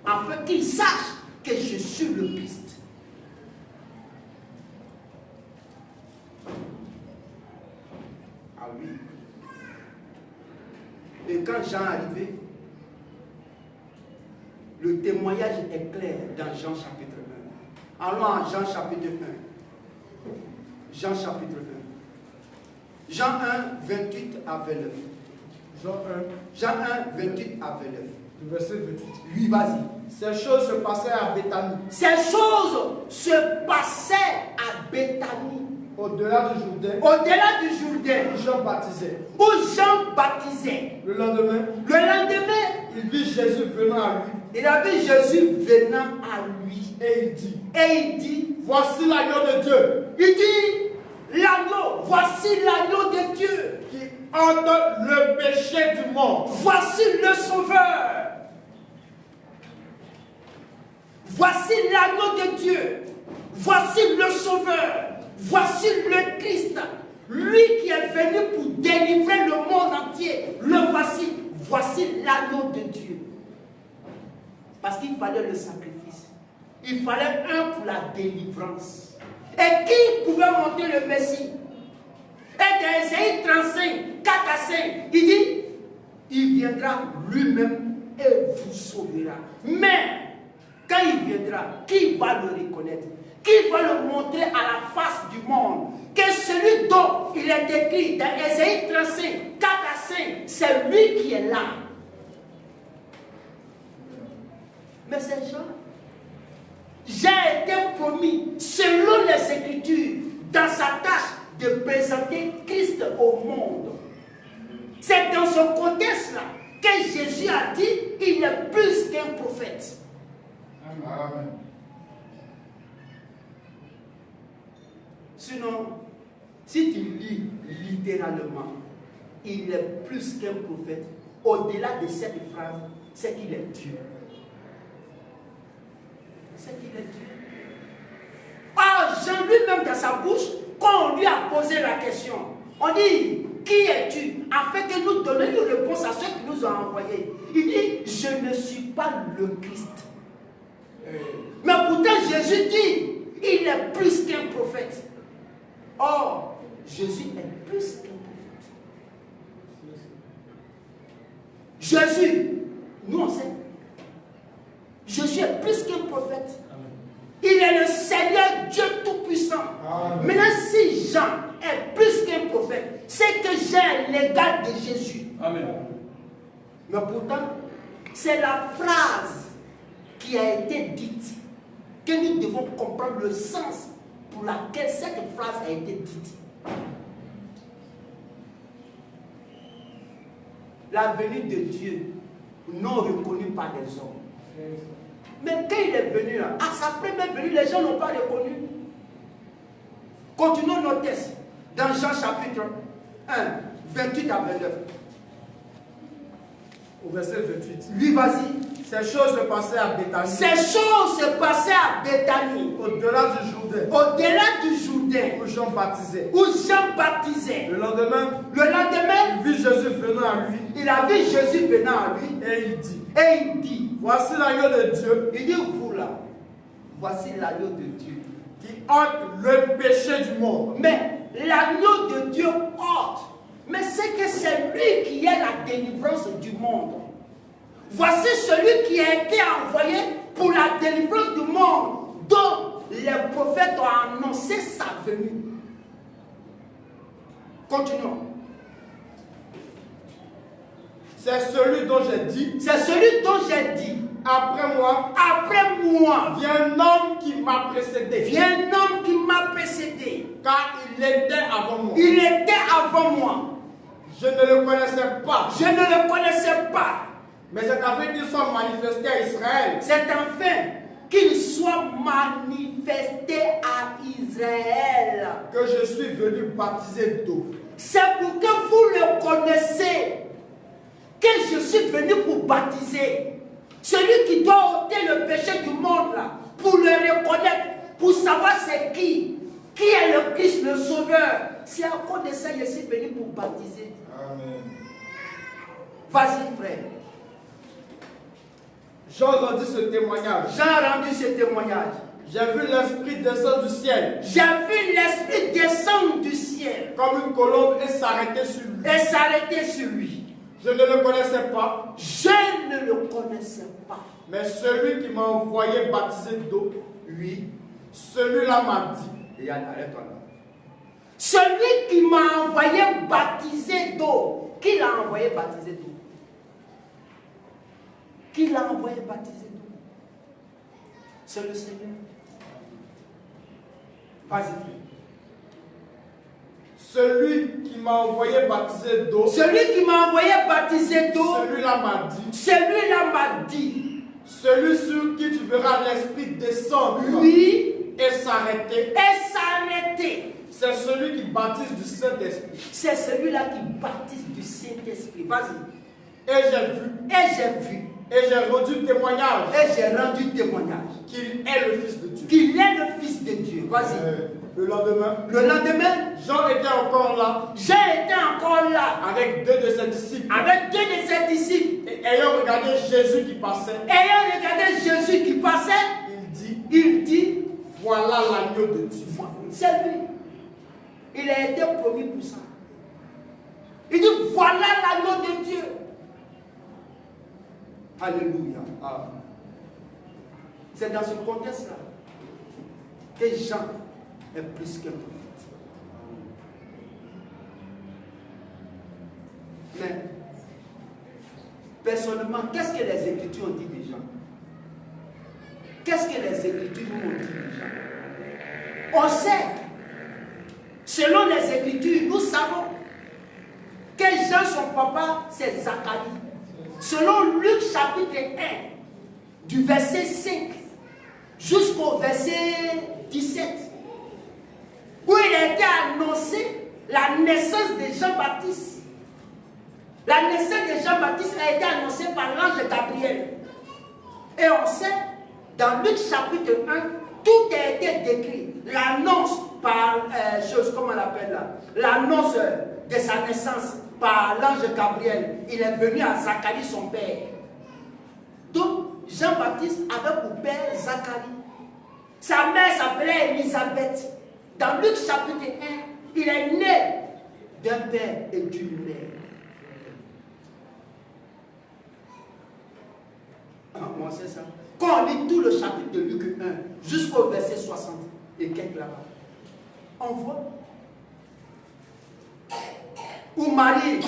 afin qu'il sache que je suis le Christ. Ah oui. Et quand Jean est arrivé, le témoignage est clair dans Jean chapitre 1. Allons à Jean chapitre 1. Jean chapitre 1. Jean 1, 28 à 29. Jean 1, 28 à 29. Verset 28. Oui, vas-y. Ces choses se passaient à Béthanie. Ces choses se passaient à Béthanie. Au-delà du Jourdain. Au-delà du Jourdain. Où Jean baptisait. Où Jean baptisait. Le lendemain, il vit Jésus venant à lui. Il a vu Jésus venant à lui. Et il dit, voici l'agneau de Dieu. Il dit, l'agneau, voici l'agneau de Dieu. Qui ôte le péché du monde. Voici le Sauveur. Voici l'agneau de Dieu. Voici le Sauveur. Voici le Christ. Lui qui est venu pour délivrer le monde entier. Le voici. Voici l'agneau de Dieu. Parce qu'il fallait le sacrifice. Il fallait un pour la délivrance. Et qui pouvait monter le Messie? Et dans Ésaïe 35, 4 à 5, il dit, il viendra lui-même et vous sauvera. Mais, quand il viendra, qui va le reconnaître? Qui va le montrer à la face du monde? Que celui dont il est écrit dans Ésaïe 35, 4 à 5, c'est lui qui est là. Mais c'est Jean. J'ai été promis, selon les Écritures, dans sa tâche de présenter Christ au monde. C'est dans ce contexte-là que Jésus a dit, il est plus qu'un prophète. Amen. Sinon, si tu lis littéralement, il est plus qu'un prophète. Au-delà de cette phrase, c'est qu'il est Dieu. C'est qu'il est Dieu. Ah, Jean lui-même dans sa bouche, quand on lui a posé la question, on dit, qui es-tu? Afin que nous donnions une réponse à ceux qui nous ont envoyés. Il dit, je ne suis pas le Christ. Mais pourtant Jésus dit, il est plus qu'un prophète. Or, Jésus est plus qu'un prophète. Jésus, nous on sait, Jésus est plus qu'un prophète. Il est le Seigneur Dieu Tout-Puissant. Maintenant, si Jean est plus qu'un prophète, c'est que j'ai l'égal de Jésus. Amen. Mais pourtant, c'est la phrase qui a été dite que nous devons comprendre le sens pour laquelle cette phrase a été dite. La venue de Dieu, non reconnue par les hommes. Mais quand il est venu, là, à sa première venue, les gens n'ont pas reconnu. Continuons nos textes dans Jean chapitre 1, 28 à 29. Au verset 28. Lui, vas-y. Ces choses se passaient à Béthanie. Ces choses se passaient à Béthanie. Au-delà du Jourdain. Au-delà du Jourdain. Où Jean baptisait. Où Jean baptisait. Le lendemain, il vit Jésus venant à lui. Il a vu Jésus venant à lui. Et il dit, voici l'agneau de Dieu. Il dit, vous là, voici l'agneau de Dieu. Qui ôte le péché du monde. Mais l'agneau de Dieu ôte. Mais c'est que c'est lui qui est la délivrance du monde. Voici celui qui a été envoyé pour la délivrance du monde, dont les prophètes ont annoncé sa venue. Continuons. C'est celui dont j'ai dit. C'est celui dont j'ai dit. Après moi, vient un homme qui m'a précédé. Car il était avant moi. Il était avant moi. Je ne le connaissais pas. Mais c'est afin qu'il soit manifesté à Israël. C'est afin qu'il soit manifesté à Israël. Que je suis venu baptiser d'eau. C'est pour que vous le connaissez. Que je suis venu pour baptiser. Celui qui doit ôter le péché du monde là. Pour le reconnaître. Pour savoir c'est qui. Qui est le Christ, le Sauveur. C'est à cause de ça que je suis venu pour baptiser. Amen. Vas-y frère. Jean rendu ce témoignage. J'ai vu l'Esprit descendre du ciel. Comme une colombe et s'arrêter sur lui. Je ne le connaissais pas. Mais celui qui m'a envoyé baptiser d'eau, lui, celui-là m'a dit. Arrête-toi là. Celui qui m'a envoyé baptiser d'eau. Qui l'a envoyé baptiser d'eau? Qui l'a envoyé baptiser d'eau? C'est le Seigneur. Vas-y. Celui qui m'a envoyé baptiser d'eau. Celui-là m'a dit. Celui sur qui tu verras l'Esprit descendre. Oui. Et s'arrêter. C'est celui qui baptise du Saint-Esprit. C'est celui-là qui baptise du Saint-Esprit. Vas-y. Et j'ai vu. Et j'ai rendu témoignage. Qu'il est le Fils de Dieu. Vas-y. Le lendemain. Jean était encore là. Avec deux de ses disciples. Et ayant regardé Jésus qui passait. Il dit. Voilà l'agneau de Dieu. C'est lui. Il a été promis pour ça. Il dit voilà l'agneau de Dieu. Alléluia. C'est dans ce contexte-là que Jean est plus qu'un prophète. Mais, personnellement, qu'est-ce que les Écritures ont dit de Jean? Qu'est-ce que les Écritures nous ont dit de Jean? On sait, selon les Écritures, nous savons que Jean, son papa, c'est Zacharie. Selon Luc chapitre 1, du verset 5 jusqu'au verset 17, où il a été annoncé la naissance de Jean-Baptiste. La naissance de Jean-Baptiste a été annoncée par l'ange Gabriel. Et on sait, dans Luc chapitre 1, tout a été décrit. L'annonce par, comment on l'appelle là, l'annonce de sa naissance par l'ange Gabriel. Il est venu à Zacharie, son père. Donc, Jean-Baptiste avait pour père Zacharie. Sa mère s'appelait Élisabeth. Dans Luc chapitre 1, il est né d'un père et d'une mère. Moi, c'est ça. Quand on lit tout le chapitre de Luc 1 jusqu'au verset 60 et quelques là-bas, on voit où Marie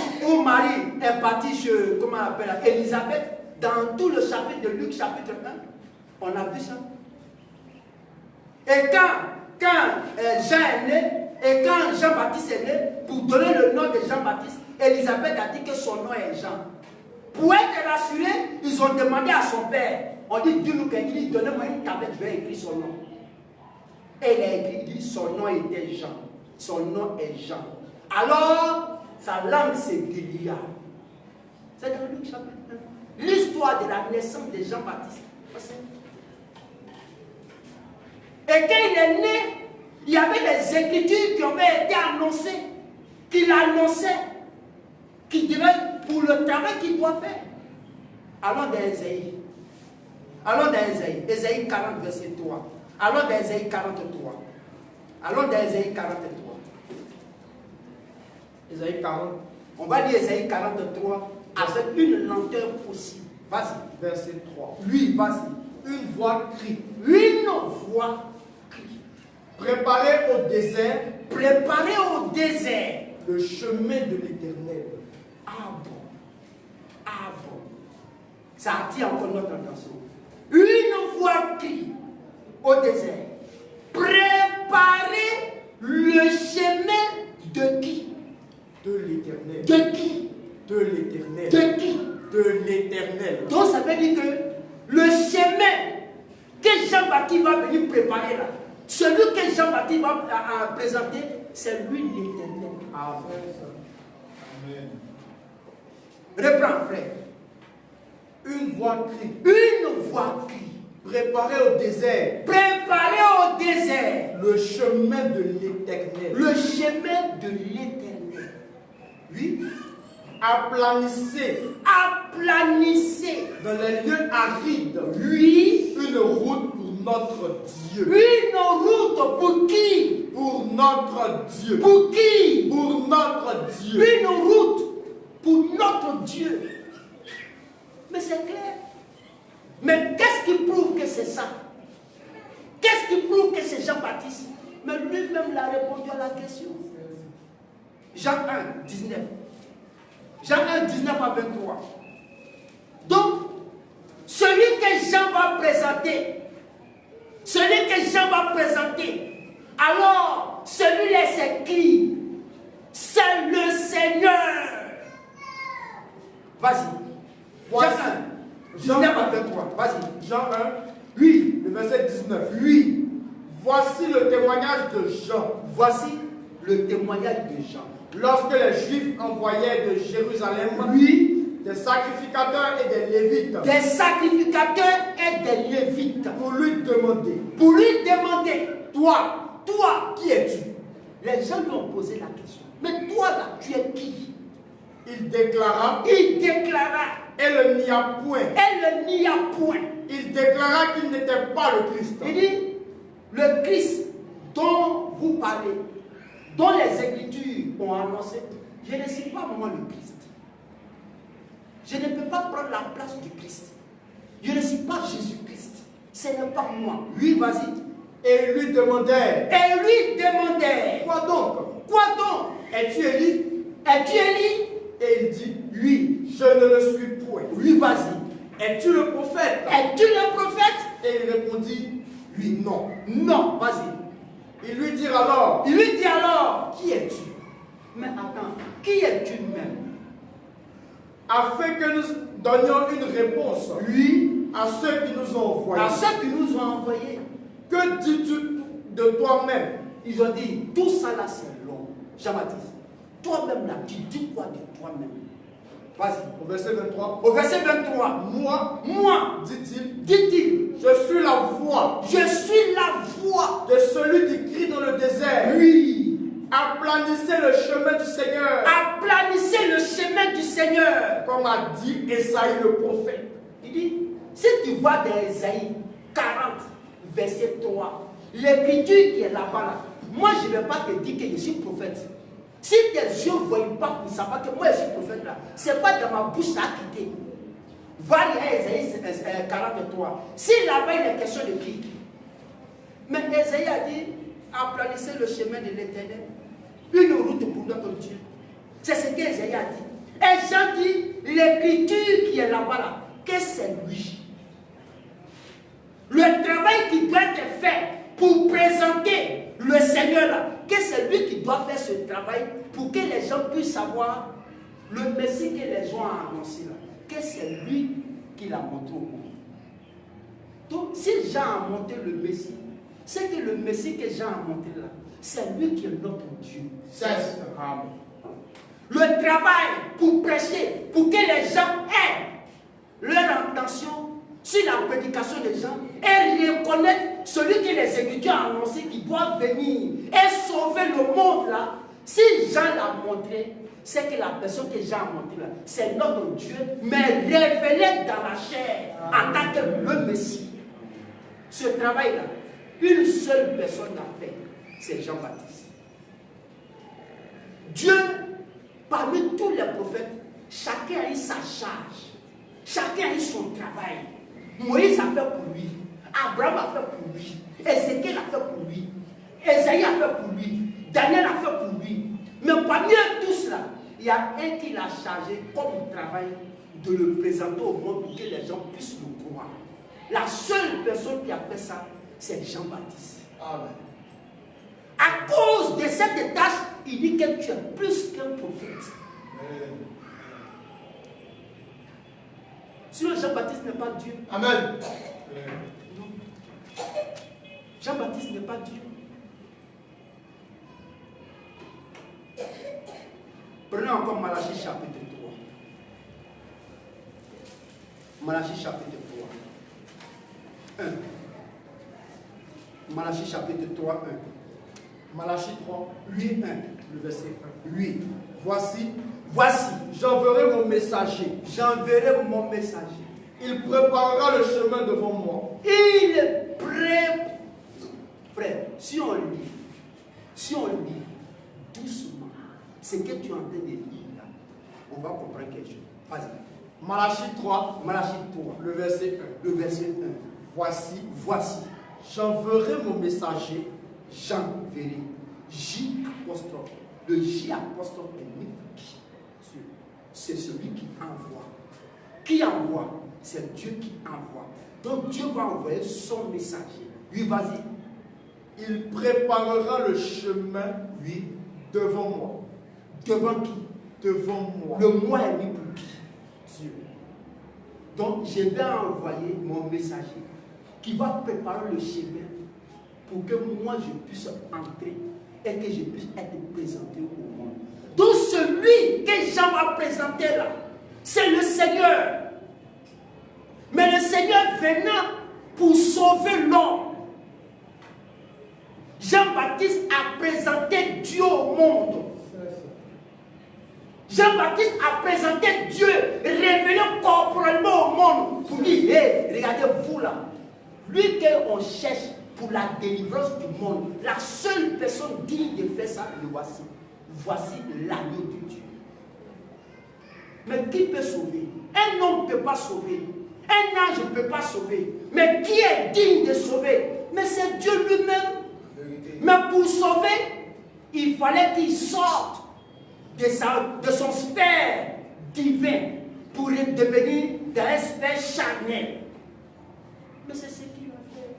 est partie chez, comment on appelle, Élisabeth. Dans tout le chapitre de Luc chapitre 1, on a vu ça. Et quand Jean est né, et quand Jean-Baptiste est né, pour donner le nom de Jean-Baptiste, Élisabeth a dit que son nom est Jean. Pour être rassuré, ils ont demandé à son père, on dit, dis-nous qu'il donnez-moi une tablette, je vais écrire son nom. Et il a écrit, il dit, son nom était Jean. Son nom est Jean. Alors, sa langue se délia. C'est dans Luc chapitre 1. L'histoire de la naissance de Jean-Baptiste. Et quand il est né, il y avait des écritures qui avaient été annoncées, qu'il annonçait, qui dirait pour le travail qu'il doit faire. Allons dans Ésaïe. Allons dans Ésaïe. Ésaïe 40, verset 3. Allons dans Ésaïe 43. Allons dans Ésaïe 43. Ésaïe 40. On va lire Ésaïe 43 avec une lenteur possible. Vas-y. Verset 3. Oui, vas-y. Une voix crie. Une voix crie. Préparez au désert. Préparez au désert le chemin de l'Éternel. Ah bon. Ah bon. Ça attire encore notre attention. Une voix crie au désert. Préparez le chemin de qui? De l'Éternel. De qui? De l'Éternel. De qui? De l'Éternel. Donc ça veut dire que le chemin que Jean-Baptiste va venir préparer là, celui que Jean-Baptiste va présenter, c'est lui l'Éternel. Amen. Reprends, frère. Une voix crie. Une voix crie. Préparez au désert. Préparez au désert le chemin de l'Éternel. Le chemin de l'Éternel. Oui. Aplanissez. Aplanissez. Dans les lieux arides. Oui. Une route pour notre Dieu. Une route pour qui? Pour notre Dieu. Pour qui? Pour notre Dieu. Une route pour notre Dieu. Mais c'est clair. Mais qu'est-ce qui prouve que c'est ça? Qu'est-ce qui prouve que c'est Jean-Baptiste? Mais lui-même l'a répondu à la question. Jean 1, 19. Jean 1, 19 à 23. Donc, celui que Jean va présenter, alors, celui-là c'est qui? C'est le Seigneur. Vas-y. Voici. Jean 1, 19 à 23. Vas-y. Jean 1, oui. Le verset 19. Oui. Voici le témoignage de Jean. Voici le témoignage de Jean. Lorsque les Juifs envoyaient de Jérusalem, oui, des sacrificateurs et des Lévites. Des sacrificateurs et des Lévites. Pour lui demander. Toi, qui es-tu? Les gens lui ont posé la question. Mais toi là, tu es qui? Il déclara. Elle n'y a point. Il déclara qu'il n'était pas le Christ. Il dit, le Christ dont vous parlez, dont les Écritures ont annoncé, je ne suis pas moi le Christ. Je ne peux pas prendre la place du Christ. Je ne suis pas Jésus-Christ. Ce n'est pas moi. Oui, vas-y. Et il lui demandait. Quoi donc? Es-tu Élie? Et il dit, oui. Je ne le suis point. Oui, vas-y. Es-tu le prophète? Et il répondit, oui, non. Non, vas-y. Il lui dit alors. Qui es-tu? Mais attends, qui es-tu même? Afin que nous donnions une réponse. Oui. À ceux qui nous ont envoyés. Que dis-tu de toi-même? Ils ont dit, tout ça là c'est long. Jean-Baptiste, toi-même là, tu dis quoi de toi-même? Vas-y. Au verset 23. Moi, dit-il, je suis la voix. De celui qui crie dans le désert. Oui. Aplanissez le chemin du Seigneur. Comme a dit Esaïe le prophète. Il dit, si tu vois dans Esaïe 40, verset 3. L'écriture qui est là-bas, là. Moi, je ne vais pas te dire que je suis prophète. Si tes yeux ne voient pas pour savoir que moi je suis prophète là, ce n'est pas dans ma bouche ça a quitté. Va lire Ésaïe 43. Si là-bas il est question de qui? Mais Ésaïe a dit, aplanissez le chemin de l'Éternel. Une route pour notre Dieu. C'est ce qu'Ésaïe a dit. Et Jean dit, l'écriture qui est là-bas, là, que c'est lui. Le travail qui doit être fait pour présenter le Seigneur là, que c'est lui qui doit faire ce travail pour que les gens puissent savoir le Messie que les gens ont annoncé là, que c'est lui qui l'a montré au monde. Donc, si Jean a montré le Messie, c'est que le Messie que Jean a montré là, c'est lui qui est notre Dieu. Le travail pour prêcher, pour que les gens aient leur intention sur la prédication des gens et reconnaître celui que les Écritures ont annoncé qui doit venir et sauver le monde là. Si Jean l'a montré, c'est que la personne que Jean a montré là, c'est notre Dieu, mais révélé dans la chair en tant que le Messie. Ce travail là, une seule personne l'a fait, c'est Jean-Baptiste. Dieu, parmi tous les prophètes, chacun a eu sa charge, chacun a eu son travail. Moïse a fait pour lui, Abraham a fait pour lui, Ézéchiel a fait pour lui, Ésaïe a fait pour lui, Daniel a fait pour lui. Mais parmi eux tous là, il y a un qui l'a chargé comme travail de le présenter au monde pour que les gens puissent le croire. La seule personne qui a fait ça, c'est Jean-Baptiste. Amen. À cause de cette tâche, il dit que tu es plus qu'un prophète. Amen. Sinon, Jean-Baptiste n'est pas Dieu. Amen. Non. Jean-Baptiste n'est pas Dieu. Prenons encore Malachie chapitre 3. Malachie chapitre 3. 1. Malachie chapitre 3, 1. Malachie 3, 8, 1. Le verset 1. 8. Voici, j'enverrai mon messager. J'enverrai mon messager. Il préparera le chemin devant moi. Il prépare. Frère, si on lit doucement, ce que tu es en train de lire là, on va comprendre quelque chose. Vas-y. Malachie 3, le verset 1. Le verset 1. Voici, j'enverrai mon messager. J'enverrai. J apostrophe. Le J apostrophe est mis pour qui? C'est celui qui envoie. Qui envoie? C'est Dieu qui envoie. Donc Dieu va envoyer son messager. Lui, vas-y. Il préparera le chemin, lui, devant moi. Devant qui? Devant moi. Le moi est mis pour qui? Dieu. Donc je vais envoyer mon messager qui va préparer le chemin pour que moi je puisse entrer et que je puisse être présenté au monde. Donc celui que Jean va présenter là, c'est le Seigneur. Mais le Seigneur venant pour sauver l'homme. Jean-Baptiste a présenté Dieu au monde. Jean-Baptiste a présenté Dieu, révélé corporellement au monde, pour dire, hey, regardez-vous là, lui qu'on cherche pour la délivrance du monde, la seule personne digne de faire ça, le voici. Voici l'agneau de Dieu. Mais qui peut sauver? Un homme ne peut pas sauver. Un ange ne peut pas sauver. Mais qui est digne de sauver? Mais c'est Dieu lui-même. Mais pour sauver, il fallait qu'il sorte de son sphère divin pour devenir d'un sphère charnel. Mais c'est ce qu'il a fait.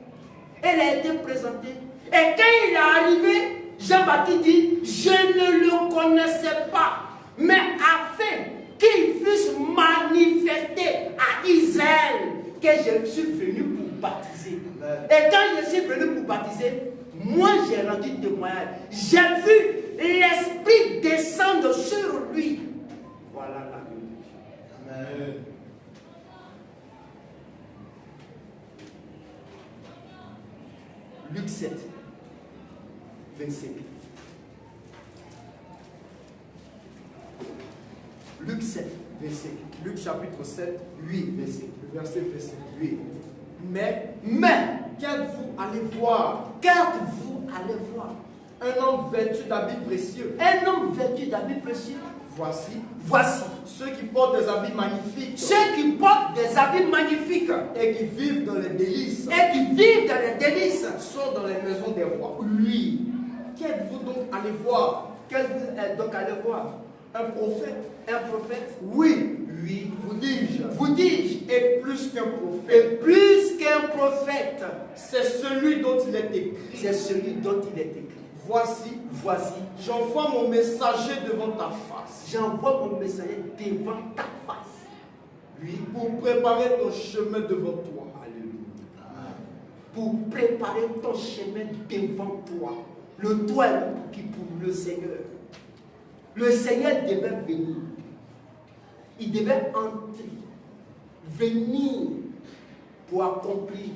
Elle a été présentée. Et quand il est arrivé, Jean-Baptiste dit, je ne le connaissais pas, mais afin qu'il puisse manifester à Israël que je suis venu pour baptiser. Et quand je suis venu pour baptiser, moi j'ai rendu témoignage. J'ai vu l'Esprit descendre sur lui. Voilà la vie. Amen. Luc 7, 25. Luc 7, 25. Luc chapitre 7, 8, 25. Le verset 25. 8. Mais Qu'êtes-vous allé voir? Qu'êtes-vous allé voir? Un homme vêtu d'habits précieux. Un homme vêtu d'habits précieux. Voici ceux qui portent des habits magnifiques. Ceux qui portent des habits magnifiques. Et qui vivent dans les délices. Et qui vivent dans les délices. Sont dans les maisons des rois. Lui. Qu'êtes-vous donc allé voir? Qu'êtes-vous donc allé voir? Un prophète. Un prophète? Oui. Oui. Vous dis-je. Vous dis-je. Et plus qu'un prophète. Et plus qu'un prophète. C'est celui dont il est écrit. C'est celui dont il est écrit. Voici, j'envoie mon messager devant ta face. J'envoie mon messager devant ta face. Oui, pour préparer ton chemin devant toi. Alléluia. Pour préparer ton chemin devant toi. Le toi qui pour le Seigneur. Le Seigneur devait venir. Il devait entrer, venir pour accomplir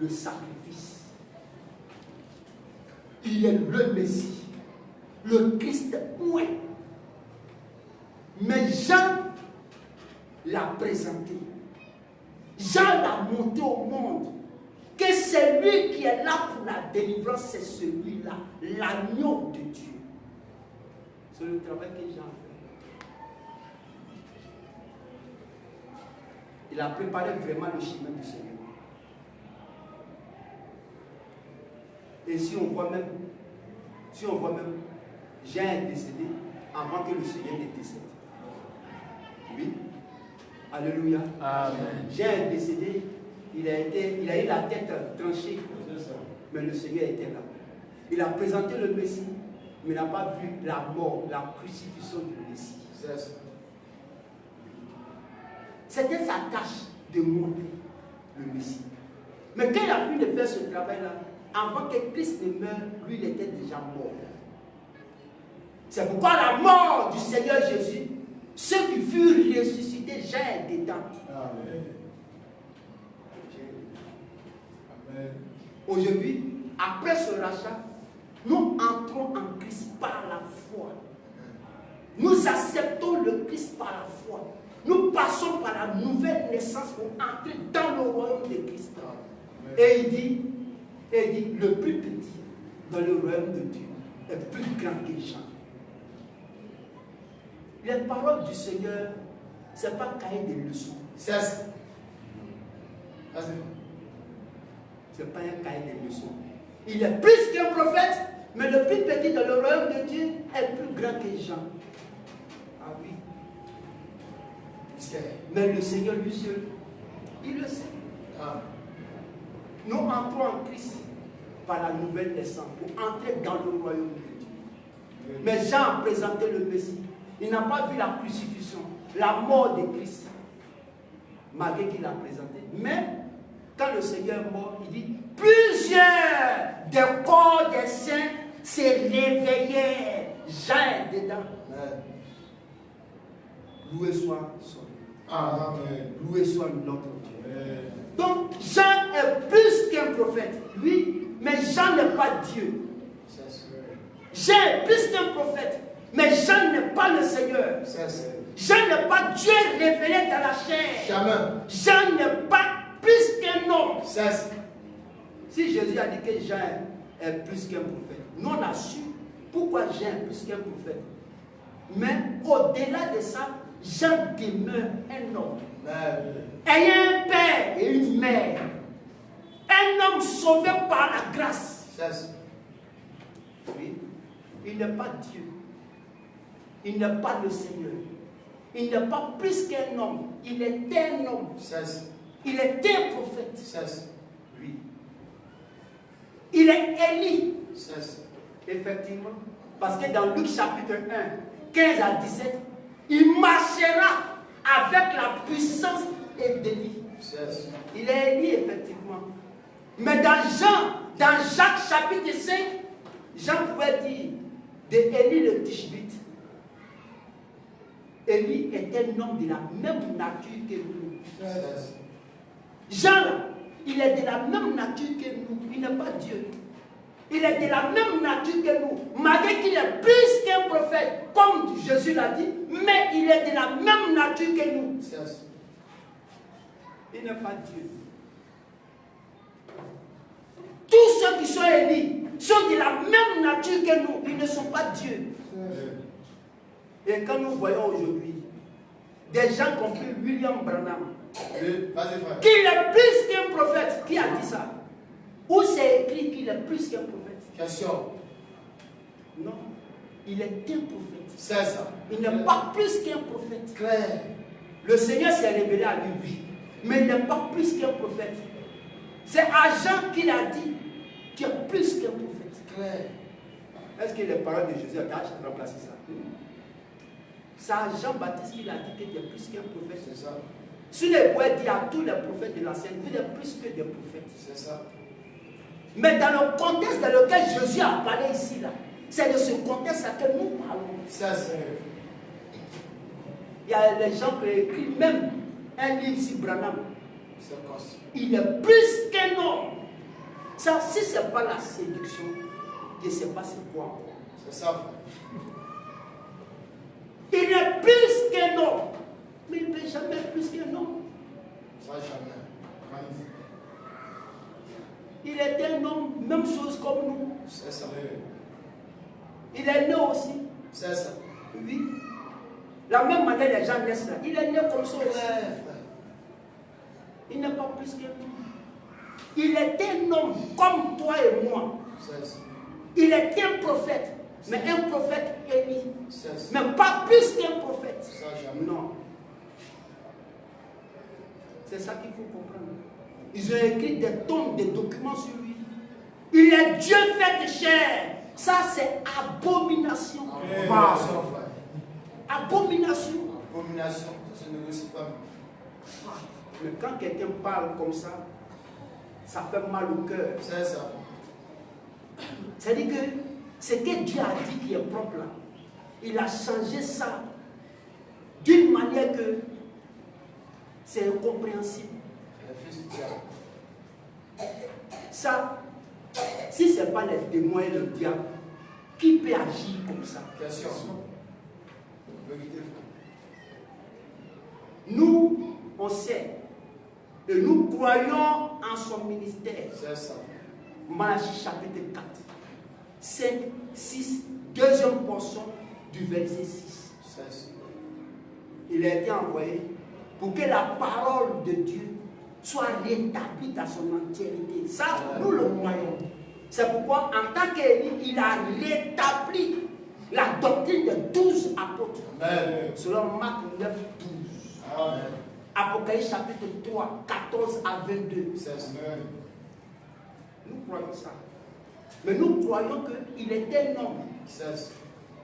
le sacrifice. Il est le Messie, le Christ, point. Mais Jean l'a présenté. Jean l'a montré au monde que c'est lui qui est là pour la délivrance, c'est celui-là, l'agneau de Dieu. C'est le travail que Jean fait. Il a préparé vraiment le chemin du Seigneur. Et si on voit même, Jean est décédé avant que le Seigneur ne décède. Oui. Alléluia. Amen. Jean est décédé, il a eu la tête tranchée, mais le Seigneur était là. Il a présenté le Messie, mais n'a pas vu la mort, la crucifixion du Messie. C'était sa tâche de montrer le Messie. Mais quand il a pu faire ce travail-là, avant que Christ ne meure, lui, il était déjà mort. C'est pourquoi la mort du Seigneur Jésus, ceux qui furent ressuscités, Jean est dedans. Amen. Aujourd'hui, après ce rachat, nous entrons en Christ par la foi. Nous acceptons le Christ par la foi. Nous passons par la nouvelle naissance pour entrer dans le royaume de Christ. Et il dit, le plus petit dans le royaume de Dieu est plus grand que Jean. Les paroles du Seigneur, ce n'est pas cahier de leçons. C'est pas un cahier de leçons. Il est plus qu'un prophète, mais le plus petit dans le royaume de Dieu est plus grand que Jean. Ah oui. Mais le Seigneur lui seul, il le sait. Ah. Nous entrons en Christ par la nouvelle naissance pour entrer dans le royaume de Dieu. Mais Jean a présenté le Messie. Il n'a pas vu la crucifixion, la mort de Christ, malgré qu'il l'a présenté. Mais quand le Seigneur est mort, il dit, plusieurs des corps des saints se réveillaient. Jean est dedans. Loué soit son nom. Amen. Loué soit notre Dieu. Amen. Donc Jean est plus qu'un prophète, oui, mais Jean n'est pas Dieu. Jean est plus qu'un prophète, mais Jean n'est pas le Seigneur. Jean n'est pas Dieu révélé dans la chair. Jamais. Jean n'est pas plus qu'un homme. Si Jésus a dit que Jean est plus qu'un prophète, nous on a su pourquoi Jean est plus qu'un prophète. Mais au-delà de ça, Jean demeure un homme. Ayant un père et une mère. Un homme sauvé par la grâce. Oui. Il n'est pas Dieu. Il n'est pas le Seigneur. Il n'est pas plus qu'un homme. Il est un homme. Il est un prophète. Oui. Il est Élie. Effectivement. Parce que dans Luc chapitre 1, 15 à 17, il marchera avec la puissance d'Élie. Il est Élie, effectivement. Mais dans Jacques chapitre 5, Jean pouvait dire de Élie le Tishbite. Élie est un homme de la même nature que nous. Jean, il est de la même nature que nous. Il n'est pas Dieu. Il est de la même nature que nous. Malgré qu'il est plus qu'un prophète, comme Jésus l'a dit, mais il est de la même nature que nous. Il n'est pas Dieu. Tous ceux qui sont élus sont de la même nature que nous. Ils ne sont pas Dieu. Et quand nous voyons aujourd'hui des gens compris William Branham, qu'il est plus qu'un prophète, qui a dit ça? Où c'est écrit qu'il est plus qu'un prophète? Question. Non, il est un prophète. C'est ça. Il n'est pas plus qu'un prophète. Clair. Le Seigneur s'est révélé à lui, oui, mais il n'est pas plus qu'un prophète. C'est à Jean qu'il a dit qu'il est plus qu'un prophète. Clair. Est-ce que les paroles de Jésus ont remplacé ça? C'est à Jean-Baptiste qu'il a dit qu'il était plus qu'un prophète. C'est ça. Si les poètes disent à tous les prophètes de l'ancienne, il est plus que des prophètes. C'est ça. Mais dans le contexte dans lequel Jésus a parlé ici, là, c'est de ce contexte à que nous parlons. Ça, c'est... Il y a des gens qui écrivent même un livre sur Branham. C'est il est plus qu'un homme. Ça, si ce n'est pas la séduction, je ne sais pas c'est quoi encore. C'est ça. Il est plus qu'un homme. Mais il ne peut jamais être plus qu'un homme. Ça, jamais. Il est un homme, même chose comme nous. C'est ça. Il est né aussi. C'est ça. Oui. La même manière les gens naissent là. Il est né comme ça aussi. Il n'est pas plus qu'un homme. Il est un homme comme toi et moi. C'est ça. Il est un prophète. Mais un prophète élu. Mais pas plus qu'un prophète. Ça, jamais. Non. C'est ça qu'il faut comprendre. Ils ont écrit des tomes, des documents sur lui. Il est Dieu fait de chair. Ça, c'est abomination. Abomination, frère. Abomination. Abomination. Ça se négocie pas. Mais quand quelqu'un parle comme ça fait mal au cœur. C'est ça. C'est-à-dire que ce que Dieu a dit qui est propre là, il a changé ça d'une manière que c'est incompréhensible. Ça, si ce n'est pas les démons et le diable, qui peut agir comme ça? Question. Nous, on sait, et nous croyons en son ministère. C'est ça. Malachie chapitre 4, 5, 6, deuxième portion du verset 6. C'est ça. Il a été envoyé pour que la parole de Dieu soit rétablie dans son entièreté. Ça, nous le croyons. C'est pourquoi, en tant qu'élu, il a rétabli la doctrine des 12 apôtres. Amen. Selon Marc 9, 12. Amen. Apocalypse chapitre 3, 14 à 22. C'est ça. Nous croyons ça. Mais nous croyons qu'il était un homme. C'est ça.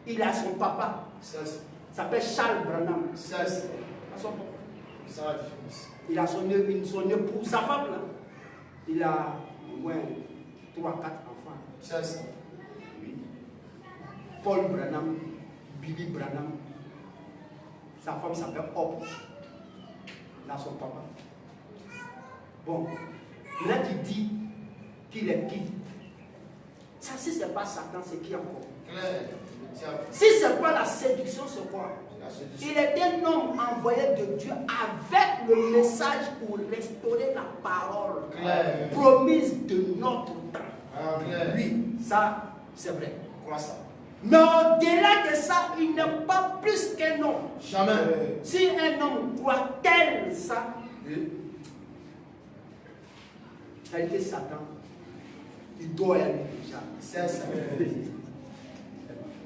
Il a son papa. C'est ça. Il s'appelle Charles Branham. C'est ça. Son papa. Ça va différence. Il a son épouse, sa femme là. Il a au moins 3-4 enfants. C'est ça. Oui. Paul Branham, Billy Branham. Sa femme s'appelle Hope. Là, son papa. Bon. Là, tu dis qu'il est qui? Ça, si ce n'est pas Satan, c'est qui encore? Si ce n'est pas la séduction, c'est quoi? Il est un homme envoyé de Dieu avec le message pour restaurer la parole promise de notre temps. Oui, ça, c'est vrai. Quoi ça? Mais au-delà de ça, il n'est pas plus qu'un homme. Jamais. Si un homme croit tel ça, ça a été Satan. Il doit y aller déjà. C'est ça.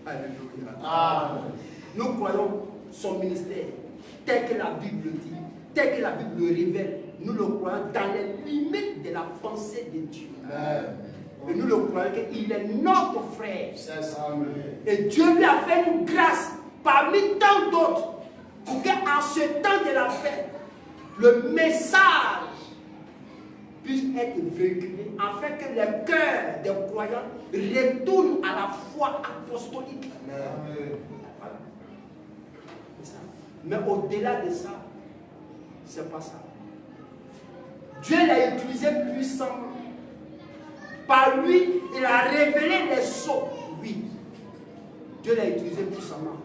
Alléluia. Amen. Nous croyons son ministère tel que la Bible dit, tel que la Bible le révèle. Nous le croyons dans les limites de la pensée de Dieu. Amen. Et nous le croyons qu'il est notre frère. C'est ça. Et Dieu lui a fait une grâce parmi tant d'autres pour qu'en ce temps de la fête, le message puisse être véhiculé afin que les cœurs des croyants retournent à la foi apostolique. Amen. Voilà. Mais au-delà de ça, c'est pas ça. Dieu l'a utilisé puissamment. Par lui, il a révélé les sceaux. Oui. Dieu l'a utilisé puissamment.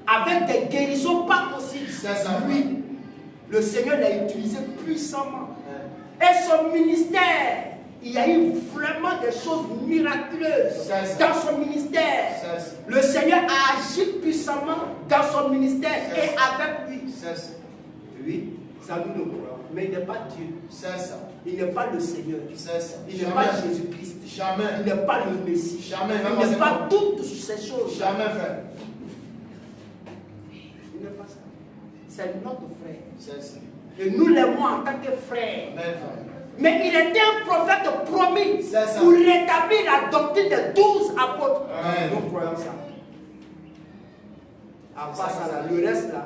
Avec des guérisons pas possibles. C'est ça. Oui. Le Seigneur l'a utilisé puissamment. Et son ministère il y a eu vraiment des choses miraculeuses dans son ministère. Le Seigneur a agi puissamment dans son ministère et avec lui. Oui, ça nous le croyons. Mais il n'est pas Dieu. Il n'est pas le Seigneur. Il n'est pas Jésus-Christ. Il n'est pas le Messie. Il n'est pas toutes ces choses. Il n'est pas ça. C'est notre frère. Et nous l'aimons en tant que frère. Mais il était un prophète promis pour rétablir la doctrine des 12 apôtres. Nous croyons ça. À part ça, là, le reste là,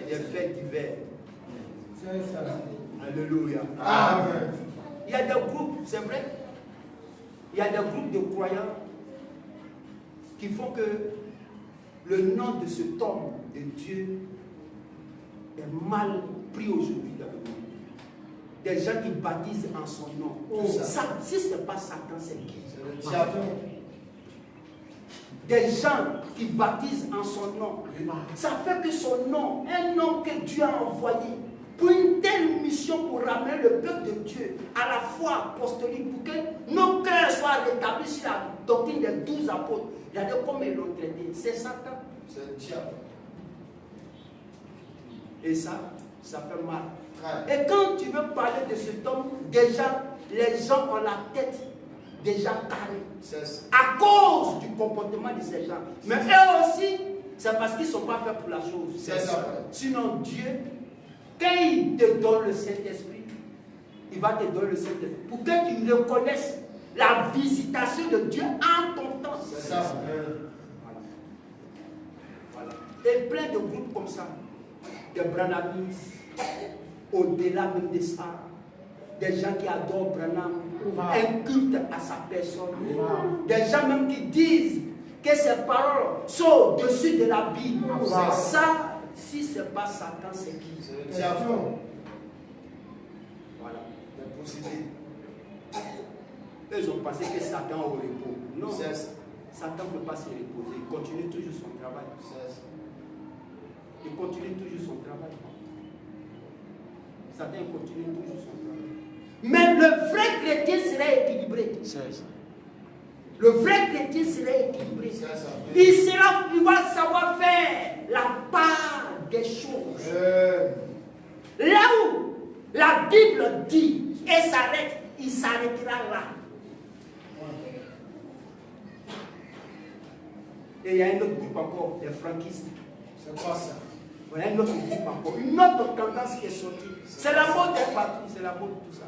il est fait divers. Alléluia. Amen. Il y a des groupes, c'est vrai, il y a des groupes de croyants qui font que le nom de cet homme de Dieu est mal pris aujourd'hui dans le monde. Des gens qui baptisent en son nom. Ça, si ce n'est pas Satan, c'est qui? C'est le diable. Des gens qui baptisent en son nom. Ça fait que son nom, un nom que Dieu a envoyé pour une telle mission pour ramener le peuple de Dieu à la foi apostolique, pour que nos cœurs soient rétablis sur la doctrine des 12 apôtres. Regardez comment ils l'ont traité. C'est Satan. C'est le diable. Et ça fait mal. Et quand tu veux parler de cet homme, déjà, les gens ont la tête déjà carrée. À cause du comportement de ces gens. Mais eux aussi, c'est parce qu'ils ne sont pas faits pour la chose. Sinon, Dieu, quand il te donne le Saint-Esprit, il va te donner le Saint-Esprit. Pour que tu reconnaisses la visitation de Dieu en ton temps. C'est ça. Voilà. Et plein de groupes comme ça, des Branhamistes, au-delà même de ça, des gens qui adorent Branham, un culte à sa personne, des gens même qui disent que ses paroles sont au-dessus de la Bible. Ça, si ce n'est pas Satan, c'est qui? C'est le diable. Voilà. Ils ont pensé que Satan au repos. Non, Satan ne peut pas se reposer. Il continue toujours son travail. Il continue toujours son travail. Satan continue toujours son travail. Mais le vrai chrétien serait équilibré. Le vrai chrétien serait équilibré. Il va savoir faire la part des choses. Là où la Bible dit et s'arrête, il s'arrêtera là. Et il y a un autre groupe encore, les franquistes. C'est quoi ça? Il y a un autre groupe encore. Une autre tendance qui est sortie. C'est la mode partout. C'est la mode tout ça.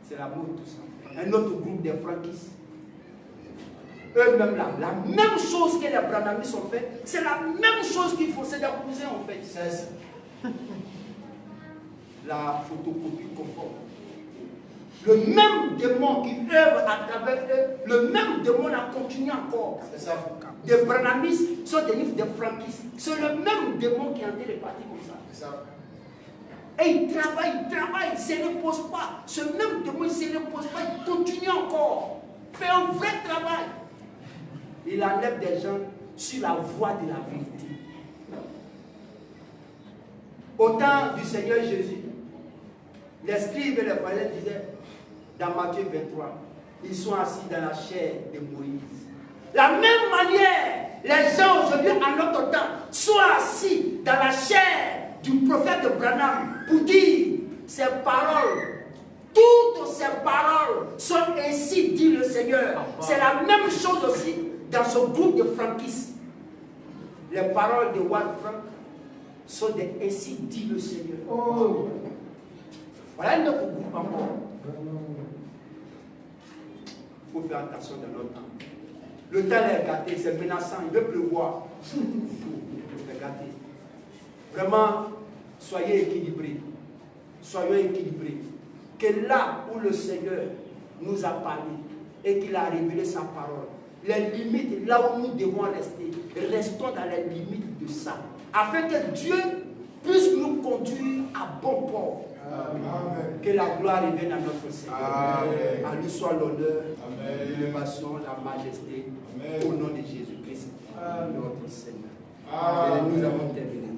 C'est la mode tout ça. Un autre groupe des franquistes. Eux-mêmes là, la même chose que les Branhamistes ont fait, c'est la même chose qu'ils font. C'est des cousins en fait. C'est la photocopie conforme. Le même démon qui œuvre à travers eux, le même démon a continué encore. C'est ça. Des Branhamistes sont des livres de franquistes. C'est le même démon qui est en train de partir comme ça. C'est ça. Et il travaille, il ne se repose pas. Ce même démon, il ne se repose pas, il continue encore. Fait un vrai travail. Il enlève des gens sur la voie de la vérité. Au temps du Seigneur Jésus, les scribes et les pharisiens disaient, dans Matthieu 23, ils sont assis dans la chair de Moïse. La même manière, les gens aujourd'hui, en notre temps, sont assis dans la chair du prophète Branham pour dire ces paroles. Toutes ces paroles sont ainsi dit le Seigneur. C'est la même chose aussi dans ce groupe de franquistes. Les paroles de Walt Frank sont des ainsi dit le Seigneur. Oh. Voilà un autre groupe encore. Il faut faire attention dans notre temps. Le temps est gâté, c'est menaçant, il veut pleuvoir. Il faut gâté. Vraiment, soyez équilibrés. Soyons équilibrés. Que là où le Seigneur nous a parlé et qu'il a révélé sa parole, les limites, là où nous devons rester, restons dans les limites de ça. Afin que Dieu puisse nous conduire à bon port. Amen. Que la gloire revienne à notre Seigneur. Amen. À lui soit l'honneur, l'élévation, la majesté. Amen. Au nom de Jésus-Christ, notre Seigneur. Amen. Et nous avons terminé.